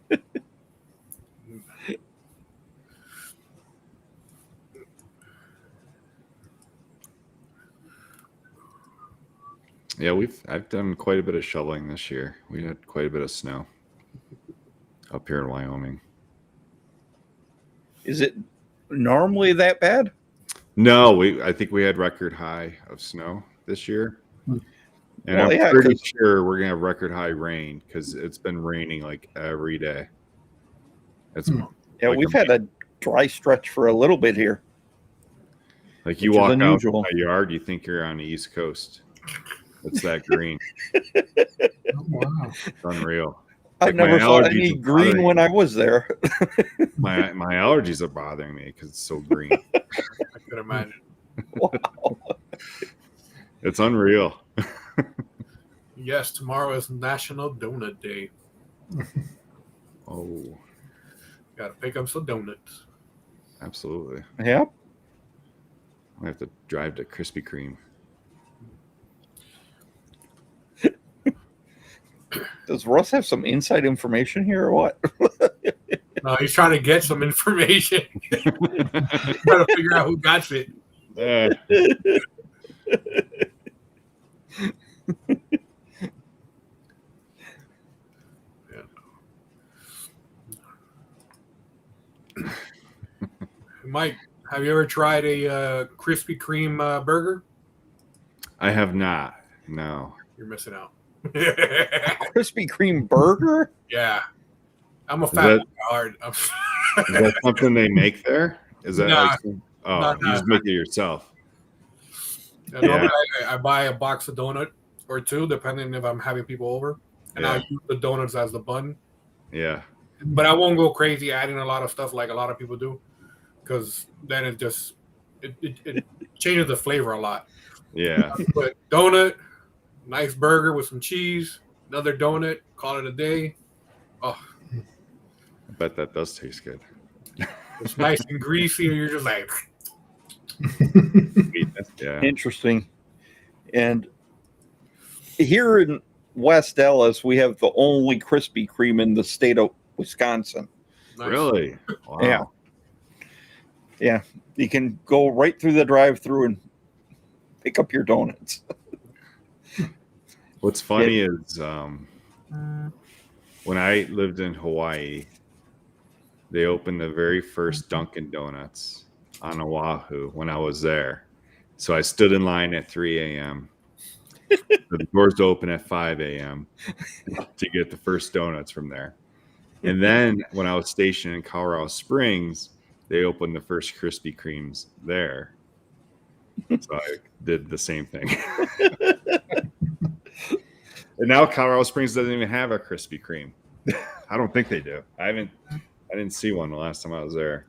Speaker 5: happen.
Speaker 2: Yeah, I've done quite a bit of shoveling this year. We had quite a bit of snow up here in Wyoming.
Speaker 1: Is it normally that bad?
Speaker 2: No, I think we had record high of snow this year. And
Speaker 1: Well,
Speaker 2: I'm
Speaker 1: yeah,
Speaker 2: pretty
Speaker 1: 'cause-
Speaker 2: sure we're gonna have record high rain because it's been raining like every day. It's
Speaker 1: Yeah,
Speaker 2: like
Speaker 1: we've had a dry stretch for a little bit here.
Speaker 2: like you
Speaker 1: which is
Speaker 2: walk out
Speaker 1: unusual.
Speaker 2: my yard, you think you're on the East Coast. It's that green.
Speaker 3: Oh, wow.
Speaker 2: It's unreal.
Speaker 1: I
Speaker 2: Like, my
Speaker 1: never saw
Speaker 2: allergies
Speaker 1: any
Speaker 2: are
Speaker 1: green
Speaker 2: bothering
Speaker 1: when I was there.
Speaker 2: My allergies are bothering me because it's so green.
Speaker 5: I could imagine.
Speaker 1: Wow.
Speaker 2: It's unreal.
Speaker 5: Yes, tomorrow is National Donut Day.
Speaker 2: Oh,
Speaker 5: Gotta pick up some donuts.
Speaker 2: absolutely.
Speaker 1: Yeah.
Speaker 2: I have to drive to Krispy Kreme.
Speaker 1: Does Russ have some inside information here or what?
Speaker 5: No, he's trying to get some information. Trying to figure out who got it. Mike, have you ever tried a Krispy Kreme burger?
Speaker 2: I have not. No.
Speaker 5: You're missing out.
Speaker 1: Krispy Kreme burger?
Speaker 5: Yeah. I'm a
Speaker 2: Is
Speaker 5: fat
Speaker 2: that-
Speaker 5: boy at heart.
Speaker 2: Is that something they make there? Is that
Speaker 5: Nah.
Speaker 2: you just make it yourself?
Speaker 5: Normally I buy a box of donut or two, depending if I'm having people over, and I'll use the donuts as the bun.
Speaker 2: Yeah.
Speaker 5: But I won't go crazy adding a lot of stuff like a lot of people do, because then it changes the flavor a lot.
Speaker 2: Yeah.
Speaker 5: But donut, nice burger with some cheese, another donut, call it a day. Oh,
Speaker 2: I bet that does taste good.
Speaker 5: it's nice and greasy, and you're just like,
Speaker 2: Yeah.
Speaker 1: Interesting. And here in West Dallas, we have the only Krispy Kreme in the state of Wisconsin.
Speaker 5: nice.
Speaker 2: Really? Wow.
Speaker 1: Yeah. Yeah. You can go right through the drive-through and pick up your donuts.
Speaker 2: What's funny is when I lived in Hawaii, they opened the very first Dunkin' Donuts on Oahu when I was there. So I stood in line at 3 a.m. The doors open at 5 a.m. to get the first donuts from there. And then when I was stationed in Colorado Springs, they opened the first Krispy Kremes there. So I did the same thing. And now Colorado Springs doesn't even have a Krispy Kreme. I don't think they do. I didn't see one the last time I was there.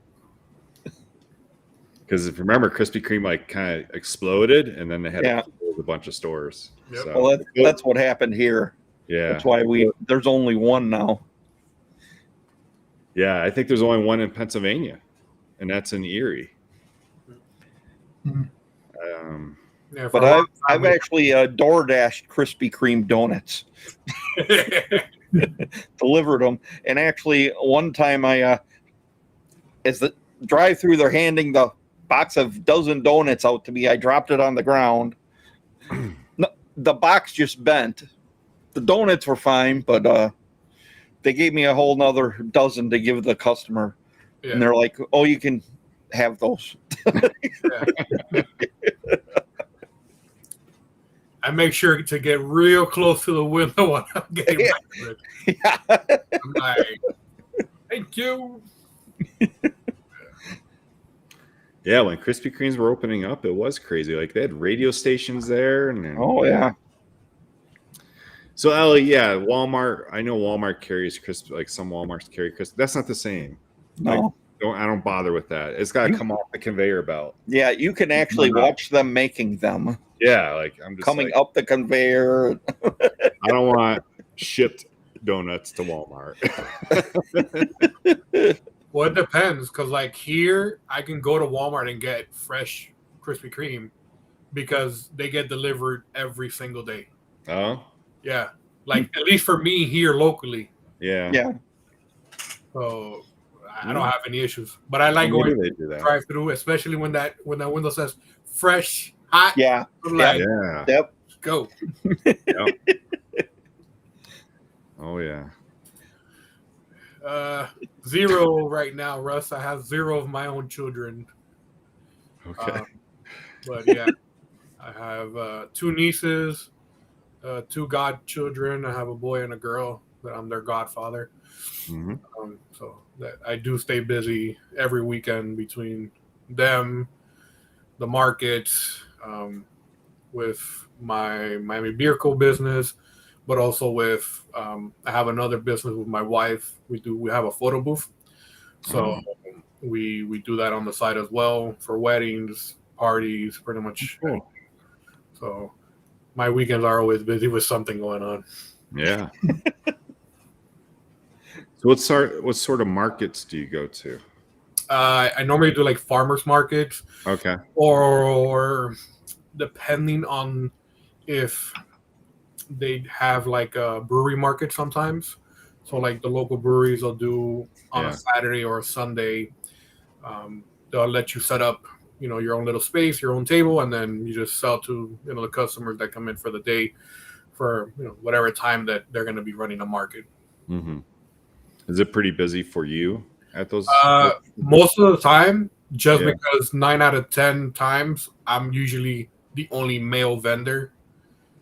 Speaker 2: Because if you remember, Krispy Kreme like kind of exploded, and then they had to close a bunch of stores.
Speaker 5: Yep.
Speaker 2: So,
Speaker 1: Well, that's what happened here.
Speaker 2: yeah,
Speaker 1: That's why there's only one now.
Speaker 2: yeah. I think there's only one in Pennsylvania, and that's in Erie.
Speaker 5: Yeah,
Speaker 1: But I've actually DoorDashed Krispy Kreme donuts, delivered them, and actually one time as the drive-through, they're handing the box of dozen donuts out to me. I dropped it on the ground. No, the box just bent. The donuts were fine, but they gave me a whole nother dozen to give the customer, and they're like, "Oh, you can have those."
Speaker 5: I make sure to get real close to the window when I'm getting my I'm like, thank you.
Speaker 2: Yeah, when Krispy Kremes were opening up, it was crazy. Like they had radio stations there, and then,
Speaker 1: Oh yeah.
Speaker 2: So Ellie, yeah, Walmart. I know Walmart carries Krispy. Like some Walmarts carry Krispy. That's not the same.
Speaker 1: No.
Speaker 2: I don't bother with that. It's got to come off the conveyor belt.
Speaker 1: Yeah, you can actually watch them making them.
Speaker 2: Yeah, like I'm just
Speaker 1: coming
Speaker 2: like,
Speaker 1: up the conveyor.
Speaker 2: I don't want shipped donuts to Walmart.
Speaker 5: Well, it depends, because like here, I can go to Walmart and get fresh Krispy Kreme because they get delivered every single day.
Speaker 2: Oh,
Speaker 5: Yeah, like at least for me here locally.
Speaker 2: yeah,
Speaker 1: Yeah.
Speaker 5: So I don't have any issues, but I like going
Speaker 2: they do that.
Speaker 5: drive through, especially when that window says fresh, hot.
Speaker 1: Yeah.
Speaker 5: I'm like,
Speaker 2: Yeah.
Speaker 1: Yep.
Speaker 5: go.
Speaker 2: Yep. Oh yeah.
Speaker 5: 0 right now, Russ. I have 0 of my own children.
Speaker 2: Okay.
Speaker 5: But yeah, I have 2 nieces, 2 godchildren. I have a boy and a girl that I'm their godfather.
Speaker 2: Mm-hmm.
Speaker 5: So that I do stay busy every weekend between them, the markets, with my Miami Beer Co. business, but also with I have another business with my wife. We have a photo booth, so we do that on the side as well for weddings, parties, pretty much.
Speaker 2: Cool.
Speaker 5: So my weekends are always busy with something going on.
Speaker 2: Yeah. So what sort of markets do you go to?
Speaker 5: I normally do like farmers markets,
Speaker 2: Okay.
Speaker 5: or depending on if they have like a brewery market sometimes. So like the local breweries will do on a Saturday or a Sunday. They'll let you set up, your own little space, your own table, and then you just sell to the customers that come in for the day, for whatever time that they're going to be running a market.
Speaker 2: Mm-hmm. Is it pretty busy for you at those?
Speaker 5: Most of the time, just because 9 out of 10 times I'm usually the only male vendor.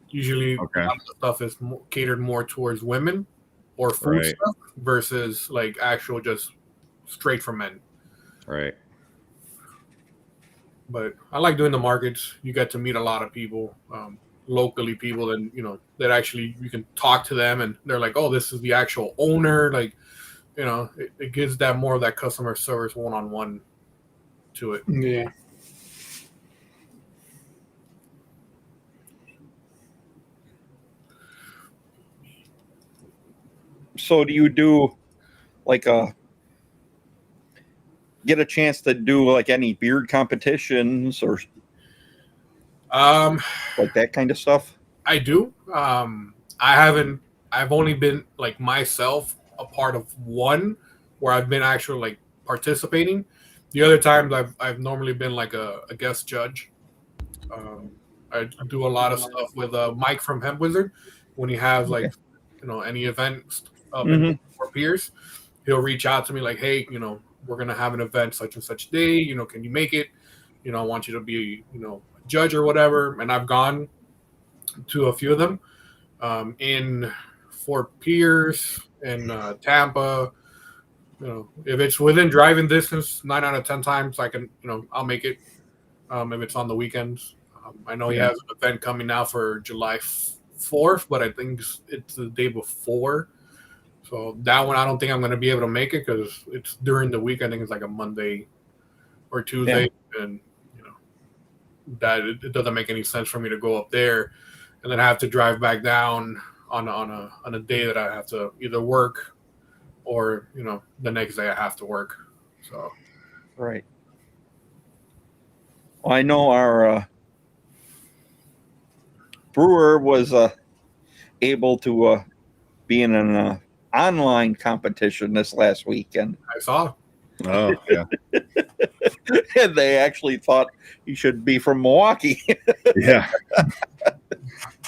Speaker 5: Usually, a lot of the stuff is catered more towards women or food stuff versus like actual just straight for men.
Speaker 2: Right.
Speaker 5: But I like doing the markets. You get to meet a lot of people, locally people, and that actually you can talk to them, and they're like, "Oh, this is the actual owner." Like, it gives that more of that customer service one-on-one to it.
Speaker 3: Yeah.
Speaker 1: So do you do like get a chance to do like any beard competitions or like that kind of stuff?
Speaker 5: I do. I've only been like myself a part of one where I've been actually like participating. The other times I've normally been like a guest judge. I do a lot of stuff with Mike from Hemp Wizard when he has like any events up in for peers. He'll reach out to me like, hey, we're gonna have an event such and such day. Can you make it? I want you to be a judge or whatever. And I've gone. to a few of them in Fort Pierce and Tampa. If it's within driving distance, 9 out of 10 times I can, I'll make it. If it's on the weekends, I know he has an event coming now for July 4th, but I think it's the day before. So that one, I don't think I'm going to be able to make it because it's during the week. I think it's like a Monday or Tuesday, and that it doesn't make any sense for me to go up there and then have to drive back down on a day that I have to either work or the next day I have to work. So
Speaker 1: Right. Well, I know our brewer was able to be in an online competition this last weekend.
Speaker 5: I saw.
Speaker 2: Oh, yeah.
Speaker 1: And they actually thought he should be from Milwaukee.
Speaker 2: Yeah.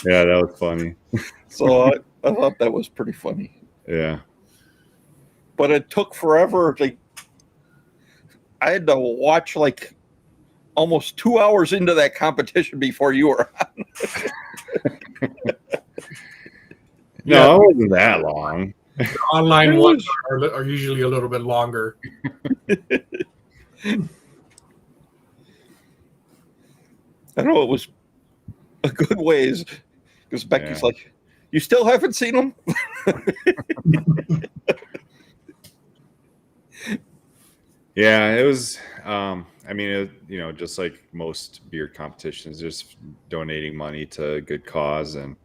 Speaker 2: Yeah, that was funny.
Speaker 1: So I thought that was pretty funny.
Speaker 2: Yeah.
Speaker 1: But it took forever. Like, I had to watch like almost 2 hours into that competition before you were on.
Speaker 2: No, it wasn't that long.
Speaker 5: The online ones are usually a little bit longer.
Speaker 1: I know it was a good ways because Becky's like, "You still haven't seen them?"
Speaker 2: Yeah, it was. I mean, just like most beer competitions, just donating money to a good cause. And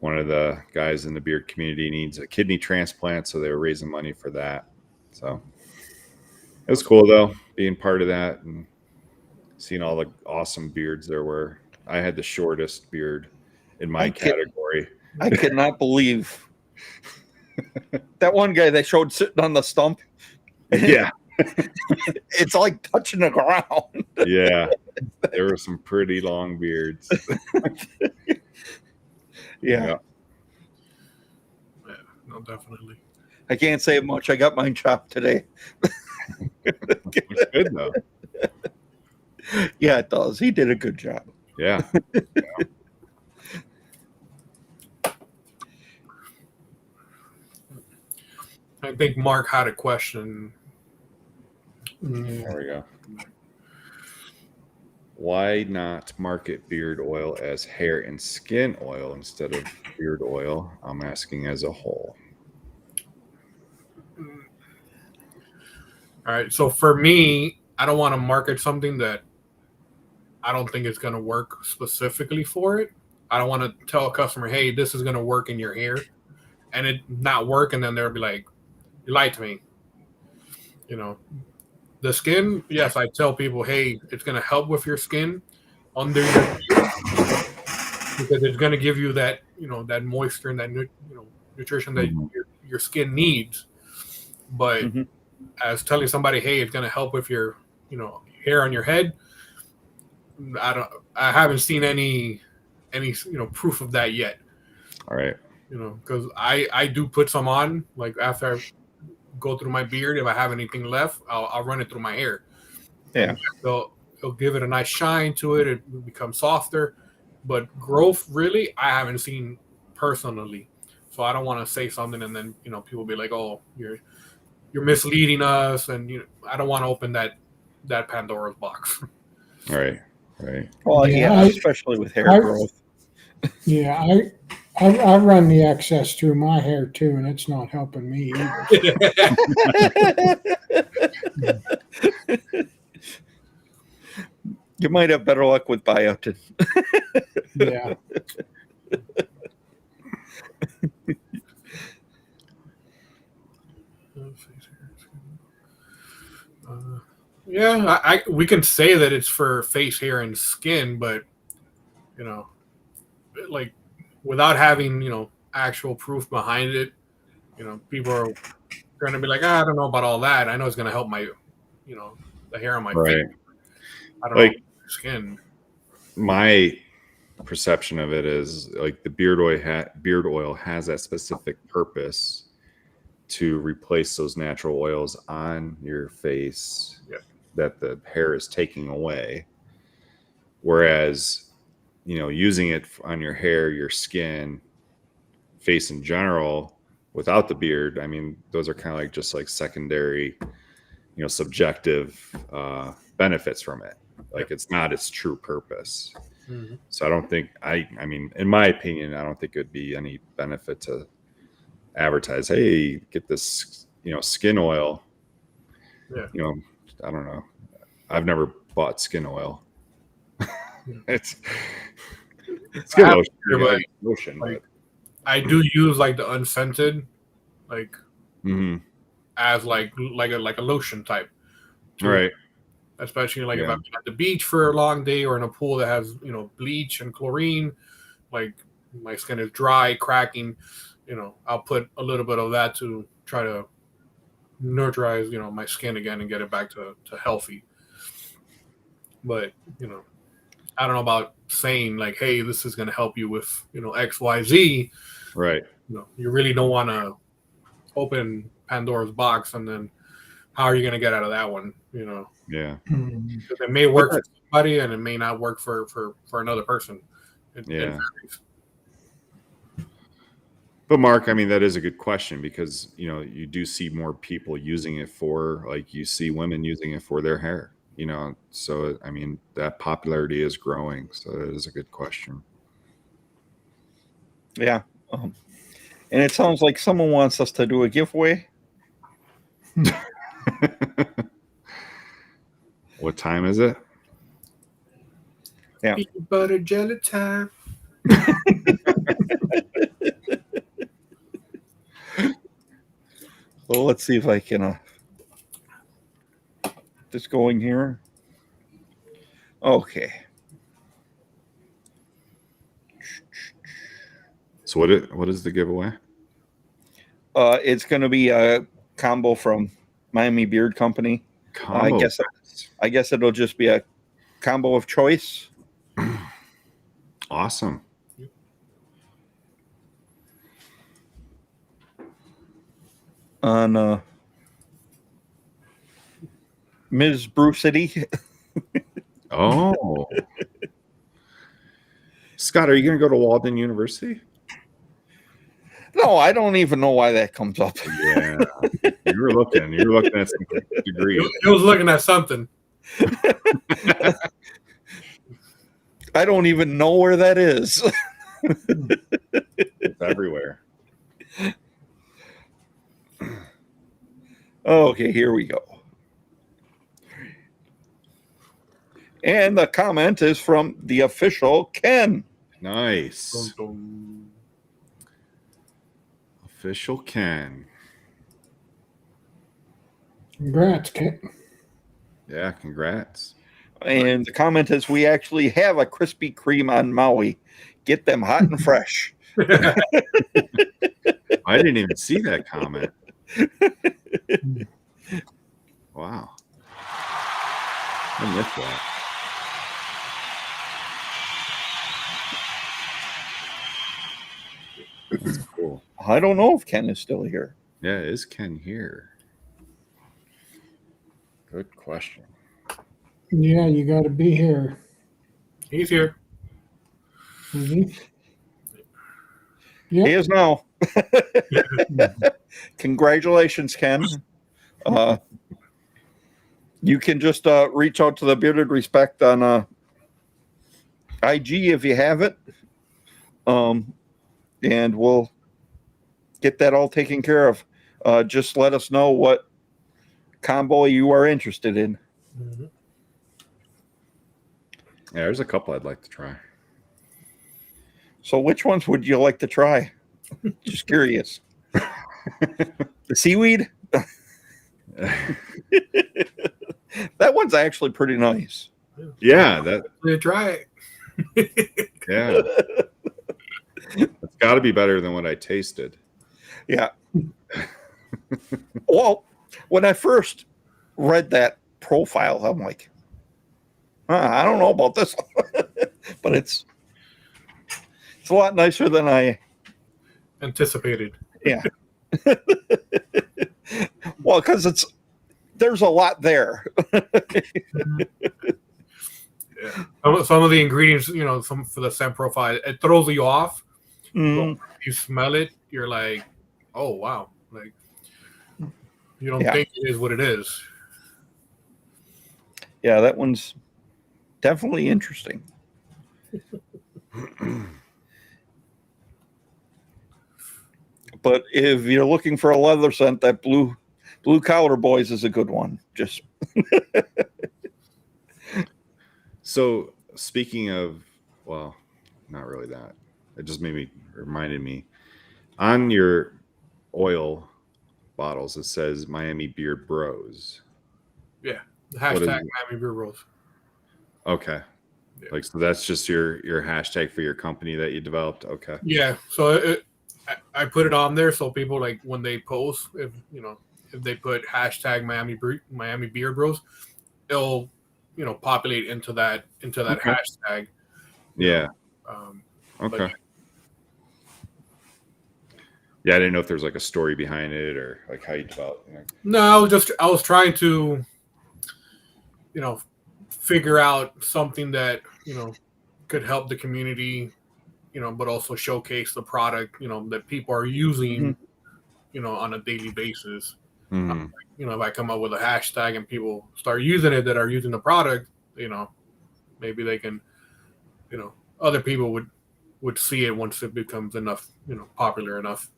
Speaker 2: one of the guys in the beer community needs a kidney transplant, so they were raising money for that. So it was cool though, being part of that and seeing all the awesome beards there were. I had the shortest beard in my category.
Speaker 1: I cannot believe that one guy they showed sitting on the stump.
Speaker 2: Yeah.
Speaker 1: It's like touching the ground.
Speaker 2: Yeah. There were some pretty long beards.
Speaker 1: Yeah.
Speaker 5: No, definitely.
Speaker 1: I can't say much. I got mine chopped today.
Speaker 2: Looks good though.
Speaker 1: Yeah, it does. He did a good job.
Speaker 2: Yeah.
Speaker 5: I think Mark had a question.
Speaker 2: There we go. Why not market beard oil as hair and skin oil instead of beard oil? I'm asking as a whole.
Speaker 5: All right. So for me, I don't want to market something that I don't think is going to work specifically for it. I don't want to tell a customer, hey, this is going to work in your hair, and it not work, and then they'll be like, you lied to me. The skin, yes, I tell people, hey, it's going to help with your skin under your beard because it's going to give you that, that moisture and that nutrition that your skin needs. But as telling somebody, hey, it's going to help with your, hair on your head, I haven't seen any proof of that yet.
Speaker 2: All right.
Speaker 5: Because I do put some on, like after I go through my beard, if I have anything left, I'll run it through my hair.
Speaker 1: Yeah.
Speaker 5: So it'll give it a nice shine to it. It will become softer. But growth, really, I haven't seen personally. So I don't want to say something and then, people be like, oh, you're misleading us. And, I don't want to open that Pandora's box.
Speaker 2: All right. Right.
Speaker 1: Well,
Speaker 3: Yeah,
Speaker 1: especially with hair growth.
Speaker 3: Yeah, I run the excess through my hair too, and it's not helping me either.
Speaker 1: You might have better luck with biotin.
Speaker 3: Yeah.
Speaker 5: Yeah, we can say that it's for face, hair, and skin, but like without having actual proof behind it, people are going to be like, I don't know about all that. I know it's going to help my, the hair on my face. I don't know skin.
Speaker 2: My perception of it is like the beard oil has that specific purpose to replace those natural oils on your face that the hair is taking away. Whereas using it on your hair, your skin, face in general, without the beard, I mean, those are kind of like just like secondary, subjective benefits from it. Like it's not its true purpose.
Speaker 5: Mm-hmm.
Speaker 2: So I don't think I mean, in my opinion, I don't think it'd be any benefit to advertise, hey, get this, skin oil.
Speaker 5: Yeah.
Speaker 2: I don't know. I've never bought skin oil. It's skin
Speaker 5: I have
Speaker 2: lotion,
Speaker 5: to, but,
Speaker 2: lotion,
Speaker 5: like,
Speaker 2: but
Speaker 5: I do use like the unscented, like
Speaker 2: mhm.
Speaker 5: as like a lotion type. too.
Speaker 2: Right.
Speaker 5: Especially like if
Speaker 2: Yeah.
Speaker 5: I'm at the beach for a long day or in a pool that has bleach and chlorine, like my skin is dry, cracking, I'll put a little bit of that to try to nurturize my skin again and get it back to healthy. But I don't know about saying like, hey, this is going to help you with XYZ.
Speaker 2: Right.
Speaker 5: You really don't want to open Pandora's box, and then how are you going to get out of that one?
Speaker 2: Yeah.
Speaker 5: Because it may work for somebody and it may not work for another person. It varies.
Speaker 2: But Mark, I mean, that is a good question because, you do see more people using it for, like, you see women using it for their hair, so, I mean, that popularity is growing. So it is a good question.
Speaker 1: Yeah. And it sounds like someone wants us to do a giveaway.
Speaker 2: What time is it?
Speaker 1: Yeah.
Speaker 5: Peanut butter jelly time.
Speaker 1: Well, let's see if I can just going here. Okay.
Speaker 2: So what is the giveaway?
Speaker 1: It's going to be a combo from Miami Beard Company.
Speaker 2: Combo.
Speaker 1: I guess it'll just be a combo of choice.
Speaker 2: Awesome.
Speaker 1: On Ms. BREWCITY.
Speaker 2: Oh. Scott, are you going to go to Walden University?
Speaker 1: No, I don't even know why that comes up.
Speaker 2: Yeah. You were looking at some degrees.
Speaker 5: He was looking at something.
Speaker 1: I don't even know where that is.
Speaker 2: It's everywhere.
Speaker 1: Okay, here we go. And the comment is from the official Ken.
Speaker 2: Nice. Official Ken.
Speaker 3: Congrats, Kit.
Speaker 2: Yeah, congrats.
Speaker 1: And the comment is, we actually have a Krispy Kreme on Maui. Get them hot and fresh.
Speaker 2: I didn't even see that comment. Wow. I missed that. That's cool.
Speaker 1: I don't know if Ken is still here.
Speaker 2: Yeah, is Ken here? Good question.
Speaker 3: Yeah, you got to be here.
Speaker 5: He's here.
Speaker 3: Mhm.
Speaker 1: He is now. Congratulations, Ken. You can just reach out to the Bearded Respect on IG if you have it. And we'll get that all taken care of. Just let us know what combo you are interested in.
Speaker 5: Mm-hmm.
Speaker 2: Yeah, there's a couple I'd like to try.
Speaker 1: So which ones would you like to try? Just curious. The seaweed? That one's actually pretty nice.
Speaker 2: Yeah, that.
Speaker 5: You try it.
Speaker 2: Yeah. It's got to be better than what I tasted.
Speaker 1: Yeah. Well, when I first read that profile, I'm like, I don't know about this, but it's a lot nicer than I
Speaker 5: Anticipated.
Speaker 1: Yeah. Well, because there's a lot there.
Speaker 5: Yeah. Some of the ingredients, some for the scent profile, it throws you off.
Speaker 1: Mm,
Speaker 5: You smell it, you're like, oh wow, like you don't
Speaker 1: Yeah.
Speaker 5: think it is what it is.
Speaker 1: yeah, that one's definitely interesting. But if you're looking for a leather scent, that blue collar boys is a good one. Just
Speaker 2: So speaking of, well, not really that. It just reminded me on your oil bottles. It says Miami Beard Bros.
Speaker 5: Yeah, the
Speaker 2: What is
Speaker 5: hashtag
Speaker 2: it?
Speaker 5: Miami Brew Rolls.
Speaker 2: Okay,
Speaker 5: Yeah.
Speaker 2: like so that's just your hashtag for your company that you developed. Okay.
Speaker 5: Yeah, so I put it on there so people like when they post, if they put hashtag Miami Beard Bros, it'll populate into that
Speaker 2: Okay.
Speaker 5: hashtag.
Speaker 2: Yeah. Okay. Yeah, I didn't know if there was like a story behind it or like how you developed.
Speaker 5: No, I was trying to, figure out something that could help the community, but also showcase the product, that people are using, on a daily basis.
Speaker 2: Mhm.
Speaker 5: If I come up with a hashtag and people start using it that are using the product, maybe they can, other people would see it once it becomes enough, popular enough.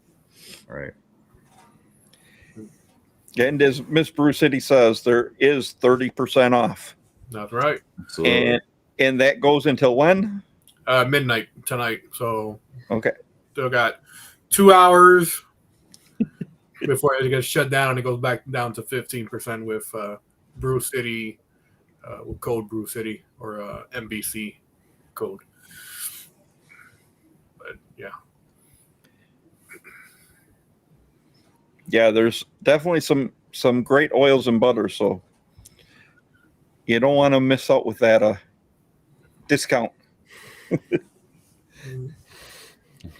Speaker 2: Right.
Speaker 1: and as Miss BREWCITY says, there is 30% off,
Speaker 5: That's right.
Speaker 2: Absolutely.
Speaker 1: and that goes until when?
Speaker 5: Midnight tonight. So
Speaker 1: Okay.
Speaker 5: still got 2 hours before it gets shut down, and it goes back down to 15% with BREWCITY, with code BREWCITY or MBC code. But yeah,
Speaker 1: Yeah, there's definitely some great oils and butters, so you don't want to miss out with that discount.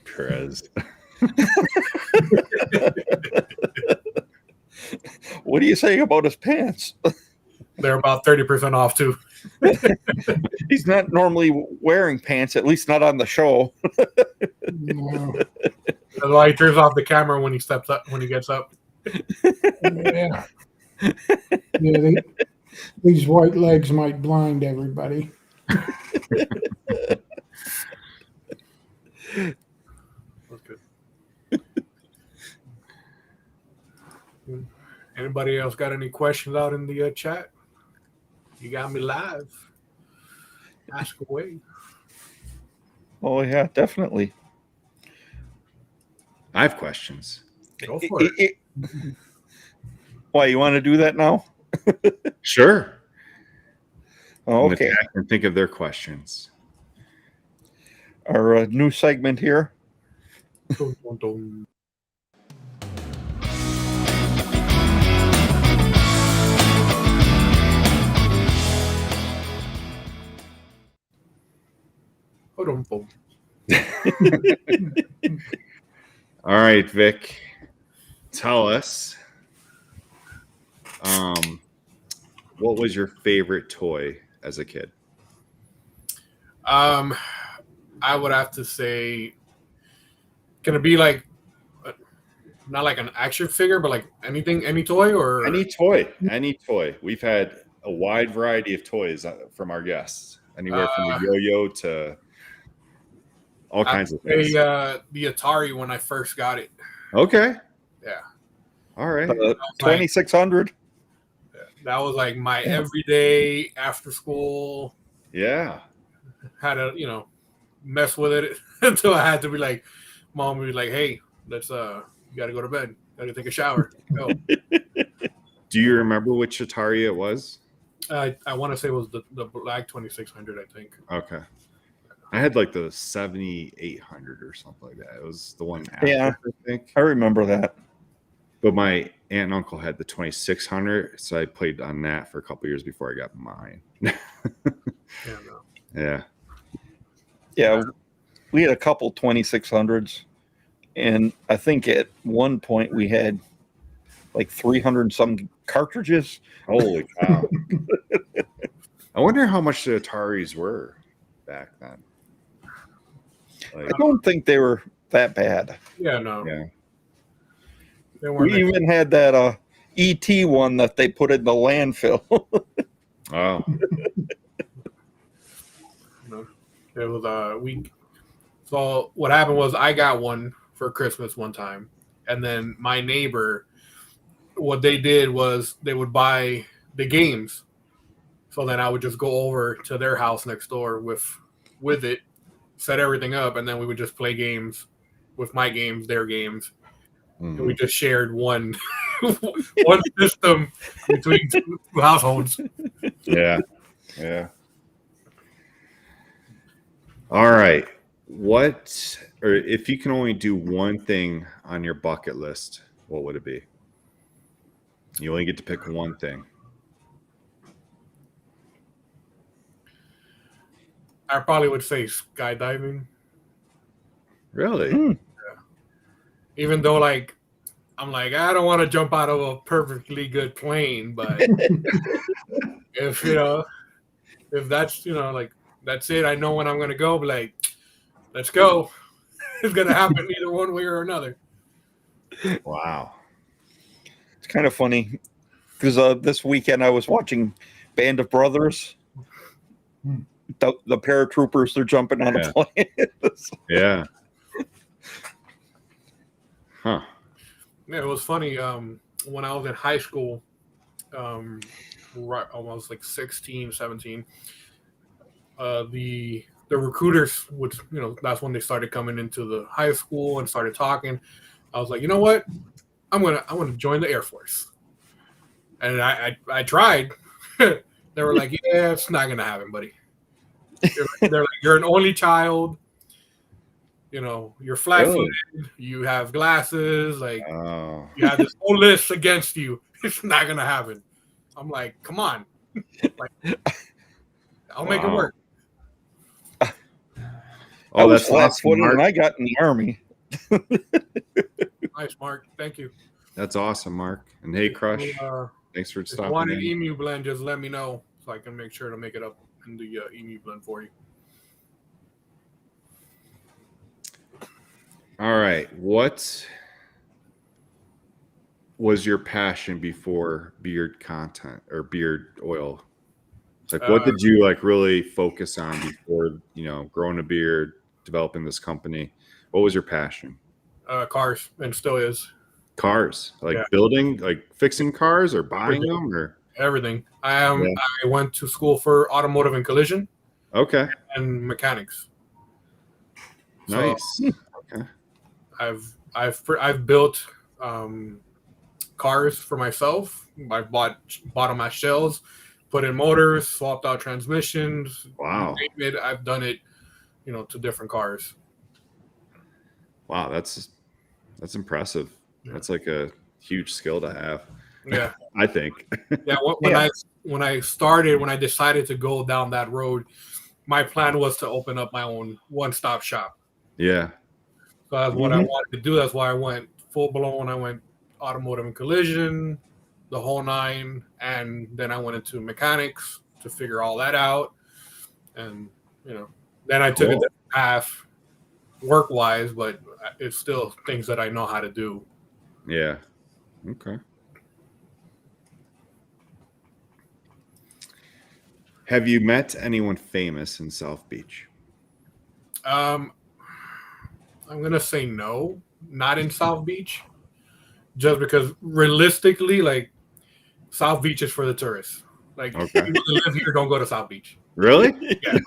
Speaker 2: Perez.
Speaker 1: What are you saying about his pants?
Speaker 5: they're about 30% off too.
Speaker 1: He's not normally wearing pants, at least not on the show.
Speaker 3: No.
Speaker 5: That's why he turns off the camera when he gets up.
Speaker 3: Yeah. Yeah, these white legs might blind everybody.
Speaker 5: Okay. Anybody else got any questions out in the chat? You got me live. Ask away.
Speaker 1: Oh yeah, definitely.
Speaker 2: I have questions.
Speaker 5: Go for it.
Speaker 1: Why, you want to do that now?
Speaker 2: Sure.
Speaker 1: Oh,
Speaker 2: And the
Speaker 1: okay.
Speaker 2: chat can think of their questions.
Speaker 1: Our new segment here.
Speaker 5: Dun, dun, dun. Dun, dun.
Speaker 2: All right, Vic. Tell us, what was your favorite toy as a kid?
Speaker 5: I would have to say, can it be like not like an action figure, but like any toy or
Speaker 2: Any toy. We've had a wide variety of toys from our guests, anywhere from the yo-yo to all kinds of things.
Speaker 5: the Atari when I first got it.
Speaker 2: Okay.
Speaker 5: Yeah.
Speaker 2: All right.
Speaker 1: 2600.
Speaker 5: That was like my everyday after school.
Speaker 2: Yeah.
Speaker 5: Had to mess with it until I had to be like, mom would be like, hey, let's you gotta go to bed, gotta take a shower. Go.
Speaker 2: Do you remember which Atari it was?
Speaker 5: I want to say it was the black 2600, I think.
Speaker 2: Okay. I had like the 7800 or something like that. It was the one after,
Speaker 1: Yeah.
Speaker 2: I think.
Speaker 1: I remember that.
Speaker 2: But my aunt and uncle had the 2600, so I played on that for a couple years before I got mine.
Speaker 5: Yeah, no.
Speaker 2: Yeah.
Speaker 1: Yeah, we had a couple 2600s, and I think at one point we had like 300 and some cartridges.
Speaker 2: Holy cow. I wonder how much the Ataris were back then. Like,
Speaker 1: I don't think they were that bad.
Speaker 5: Yeah, no.
Speaker 2: yeah.
Speaker 5: They weren't.
Speaker 1: We even had that ET one that they put in the landfill.
Speaker 2: Oh,
Speaker 5: It was a week. So what happened was I got one for Christmas one time, and then my neighbor, what they did was they would buy the games. So then I would just go over to their house next door with it, set everything up, and then we would just play games with my games, their games. And we just shared one one system between two households.
Speaker 2: yeah. Yeah. All right. What, or if you can only do one thing on your bucket list, what would it be? You only get to pick one thing.
Speaker 5: I probably would say skydiving.
Speaker 2: Really?
Speaker 5: Even though I'm like, I don't want to jump out of a perfectly good plane, but if if that's that's it, I know when I'm gonna go, but like, let's go. It's gonna happen either one way or another.
Speaker 2: Wow.
Speaker 1: It's kind of funny because this weekend I was watching Band of Brothers. The paratroopers, they're jumping on a plane.
Speaker 2: Yeah. Huh.
Speaker 5: Yeah, it was funny. When I was in high school, right, almost like 16, 17, the recruiters would, that's when they started coming into the high school and started talking. I was like, you know what? I'm gonna join the Air Force. And I tried. They were like, yeah, it's not gonna happen, buddy. They're like, you're an only child. You're flat-footed. You have glasses. Like, you have this whole list against you. It's not gonna happen. I'm like, come on. Like, I'll make it work.
Speaker 1: I was
Speaker 2: that's
Speaker 1: flat-footed
Speaker 2: awesome,
Speaker 1: and I got in the Army.
Speaker 5: Nice, Mark. Thank you.
Speaker 2: That's awesome, Mark. And hey, Crush, thanks for
Speaker 5: If you
Speaker 2: stopping
Speaker 5: want an
Speaker 2: in.
Speaker 5: emu blend, just let me know so I can make sure to make it up in the emu blend for you.
Speaker 2: All right. What was your passion before beard content or beard oil? Like, what did you really focus on before, growing a beard, developing this company? What was your passion?
Speaker 5: Cars, and still is.
Speaker 2: Cars, building, fixing cars or buying them or
Speaker 5: everything. I went to school for automotive and collision.
Speaker 2: Okay.
Speaker 5: And mechanics.
Speaker 2: Nice.
Speaker 5: So,
Speaker 2: okay.
Speaker 5: I've built cars for myself. I bought them at shells, put in motors, swapped out transmissions.
Speaker 2: Wow.
Speaker 5: I've done it, to different cars.
Speaker 2: Wow, that's impressive. Yeah. That's like a huge skill to have.
Speaker 5: Yeah,
Speaker 2: I think.
Speaker 5: Yeah, when I decided to go down that road, my plan was to open up my own one-stop shop.
Speaker 2: Yeah.
Speaker 5: So that's what I wanted to do. That's why I went full blown. I went automotive and collision, the whole nine, and then I went into mechanics to figure all that out. And then I took a different path work-wise, but it's still things that I know how to do.
Speaker 2: Yeah. Okay. Have you met anyone famous in South Beach?
Speaker 5: I'm gonna say no, not in South Beach, just because realistically, South Beach is for the tourists. People that live here don't go to South Beach.
Speaker 2: Really?
Speaker 5: Yeah.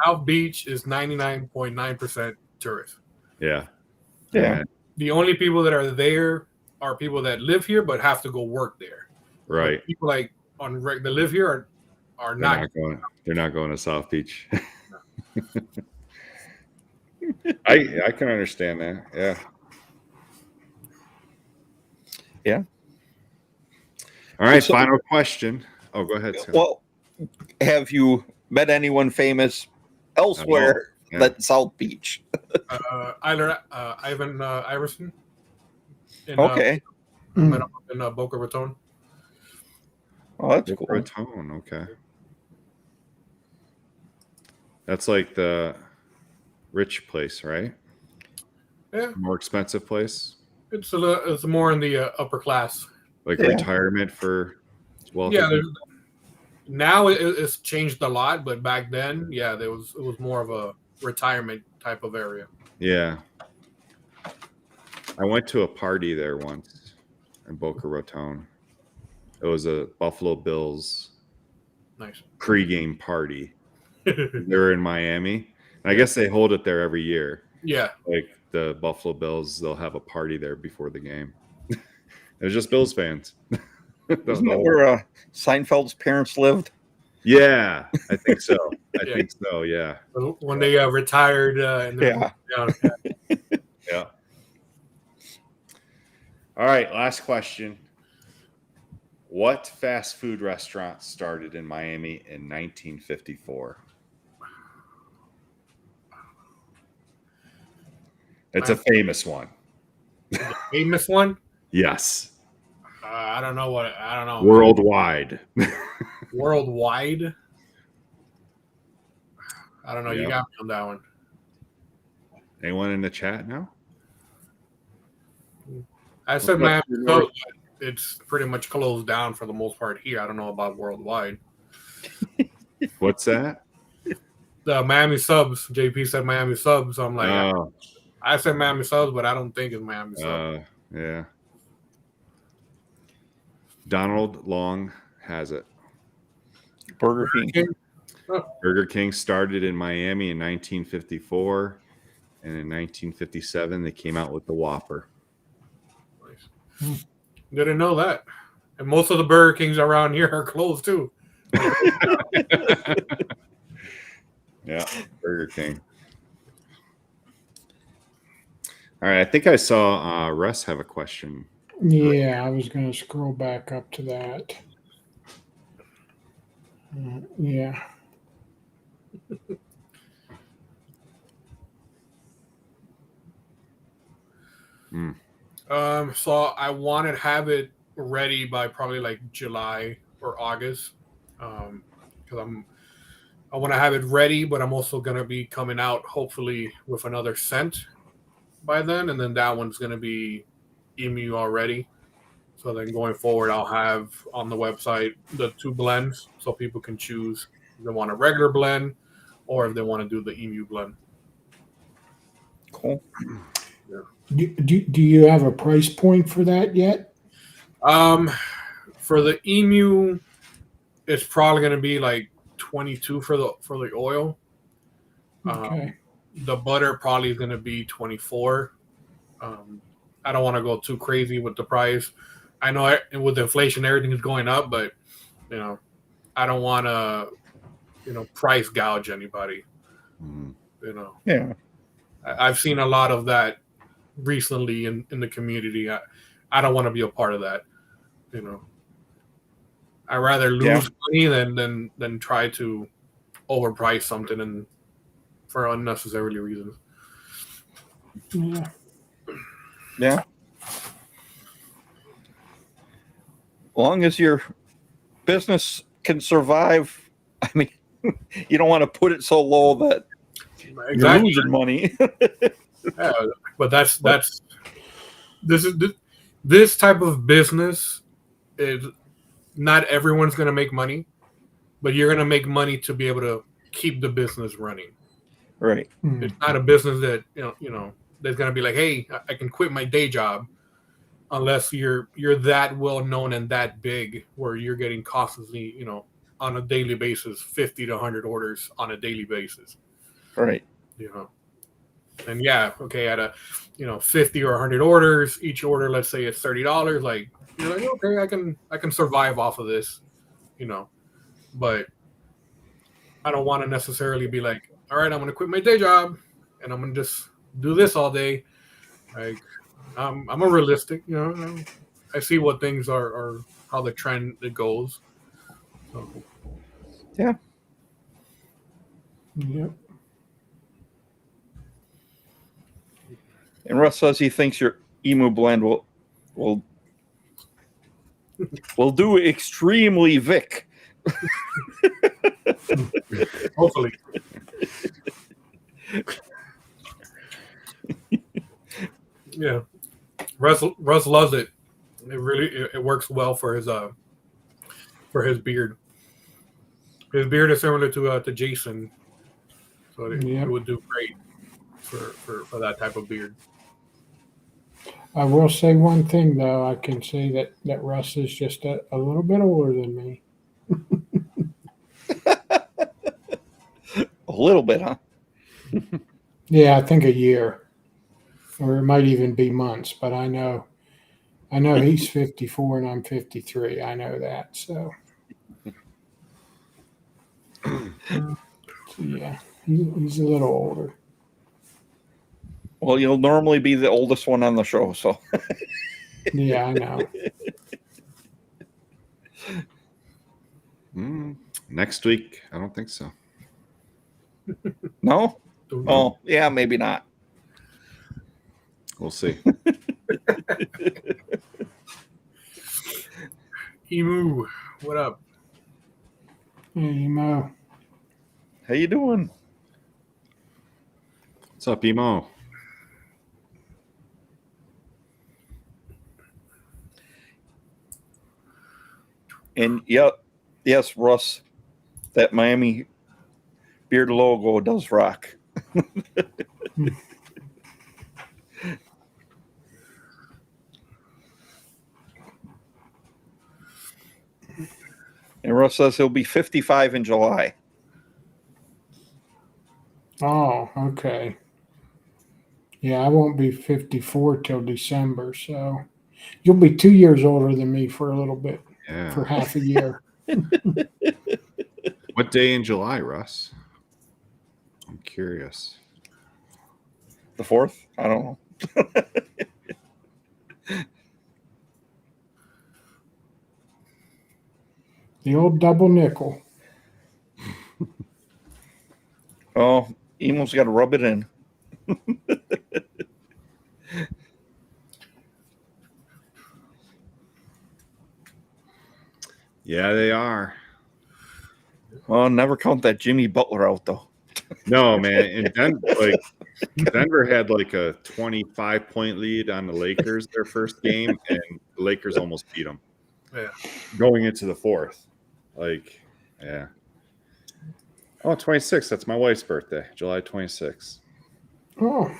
Speaker 5: South Beach is 99.9% tourists.
Speaker 2: Yeah.
Speaker 1: Yeah.
Speaker 5: The only people that are there are people that live here but have to go work there.
Speaker 2: Right.
Speaker 5: But people that live here are not
Speaker 2: going. They're not going to South Beach. I can understand that. Yeah.
Speaker 1: Yeah.
Speaker 2: All right. So, final question. Oh, go ahead, Scott.
Speaker 1: Well, have you met anyone famous elsewhere than South Beach?
Speaker 5: Ivan Iverson.
Speaker 1: Okay.
Speaker 5: In Boca Raton.
Speaker 1: Oh, that's
Speaker 2: Boca
Speaker 1: cool.
Speaker 2: Raton, okay. That's like the rich place, right?
Speaker 5: Yeah,
Speaker 2: More expensive place,
Speaker 5: it's more in the upper class.
Speaker 2: like
Speaker 1: Yeah.
Speaker 2: retirement for wealthy
Speaker 5: Yeah,
Speaker 2: people.
Speaker 5: now it's changed a lot, but back then, yeah, it was more of a retirement type of area.
Speaker 2: Yeah. I went to a party there once in Boca Raton. It was a Buffalo Bills
Speaker 5: Nice.
Speaker 2: pregame party. They were in Miami. And I guess they hold it there every year.
Speaker 5: Yeah.
Speaker 2: Like the Buffalo Bills, they'll have a party there before the game. It was just Bills fans.
Speaker 1: Isn't that where Seinfeld's parents lived?
Speaker 2: Yeah, I think so. I
Speaker 5: Yeah.
Speaker 2: think so. Yeah.
Speaker 5: When they retired and then moved down.
Speaker 2: Yeah. All right. Last question. What fast food restaurant started in Miami in 1954? It's a famous one.
Speaker 5: The famous one?
Speaker 2: Yes.
Speaker 5: I don't know.
Speaker 2: Worldwide.
Speaker 5: Worldwide? I don't know. You
Speaker 2: Yeah.
Speaker 5: got me on that one.
Speaker 2: Anyone in the chat now?
Speaker 5: I said
Speaker 2: What about
Speaker 5: Miami
Speaker 2: your
Speaker 5: Subs, but it's pretty much closed down for the most part here. I don't know about worldwide.
Speaker 2: What's that?
Speaker 5: The Miami Subs. JP said Miami Subs. I'm like,
Speaker 2: Oh,
Speaker 5: I said Miami Subs, but I don't think it's Miami Subs.
Speaker 2: yeah. Donald Long has it.
Speaker 1: Burger King.
Speaker 2: Burger King started in Miami in 1954, and in 1957 they came out with the Whopper.
Speaker 5: Nice. Didn't know that. And most of the Burger Kings around here are closed too.
Speaker 2: Yeah, Burger King. All right, I think I saw Russ have a question.
Speaker 3: Yeah, I was going to scroll back up to that. Yeah.
Speaker 5: So I want to have it ready by probably like July or August. Because I want to have it ready, but I'm also gonna be coming out hopefully with another scent by then, and then that one's gonna be emu already. So then going forward, I'll have on the website the two blends, so people can choose if they want a regular blend or if they want to do the emu blend.
Speaker 1: Cool.
Speaker 3: Do you have a price point for that yet?
Speaker 5: For the emu, it's probably gonna be like 22 for the oil.
Speaker 3: Okay.
Speaker 5: The butter probably is going to be 24. I don't want to go too crazy with the price. I know with inflation, everything is going up, but I don't want to, price gouge anybody.
Speaker 1: Yeah.
Speaker 5: I've seen a lot of that recently in the community. I don't want to be a part of that. I'd rather lose money than try to overprice something and for unnecessarily reasons.
Speaker 3: Yeah.
Speaker 1: Yeah. As long as your business can survive, I mean, you don't want to put it so low that you're losing money.
Speaker 5: Yeah, but this type of business is not everyone's going to make money, but you're going to make money to be able to keep the business running.
Speaker 1: Right.
Speaker 5: It's not a business that that's going to be like, hey, I can quit my day job, unless you're that well known and that big where you're getting constantly, on a daily basis, 50 to 100 orders on a daily basis.
Speaker 1: Right.
Speaker 5: And okay, at a 50 or 100 orders, each order, let's say it's $30. Like you're like, okay, I can survive off of this, but I don't want to necessarily be like, all right, I'm going to quit my day job and I'm going to just do this all day. Like, I'm a realistic, I see what things are how the trend it goes. So.
Speaker 1: Yeah.
Speaker 3: Yep.
Speaker 1: And Russ says he thinks your emu blend will We'll do extremely Vic.
Speaker 5: Hopefully. Yeah. Russ loves it. It works well for his beard. His beard is similar to Jason, so it would do great for that type of beard.
Speaker 3: I will say one thing though. I can say that Russ is just a little bit older than me.
Speaker 1: A little bit, huh?
Speaker 3: Yeah, I think a year, or it might even be months. But I know he's 54 and I'm 53. I know that. So yeah, he's a little older.
Speaker 1: Well, you'll normally be the oldest one on the show, so.
Speaker 3: Yeah, I know.
Speaker 2: Next week, I don't think so.
Speaker 1: No? Oh, yeah, maybe not.
Speaker 2: We'll see.
Speaker 5: Emu, what up?
Speaker 3: Hey, Mo.
Speaker 1: How you doing?
Speaker 2: What's up, Emo?
Speaker 1: And yes, Russ, that Miami beard logo does rock. And Russ says he'll be 55 in July.
Speaker 3: Oh, okay. Yeah, I won't be 54 till December, so you'll be 2 years older than me for a little bit, for
Speaker 2: Yeah.
Speaker 3: half a year.
Speaker 2: What day in July, Russ? I'm curious.
Speaker 1: The 4th? I don't know.
Speaker 3: The old double nickel.
Speaker 1: Oh, Emo's got to rub it in.
Speaker 2: Yeah, they are.
Speaker 1: Well, never count that Jimmy Butler out, though.
Speaker 2: No, man. And Denver had like a 25-point lead on the Lakers their first game, and the Lakers almost beat them.
Speaker 5: Yeah.
Speaker 2: Going into the fourth. Like, yeah. Oh, 26. That's my wife's birthday, July 26th.
Speaker 3: Oh,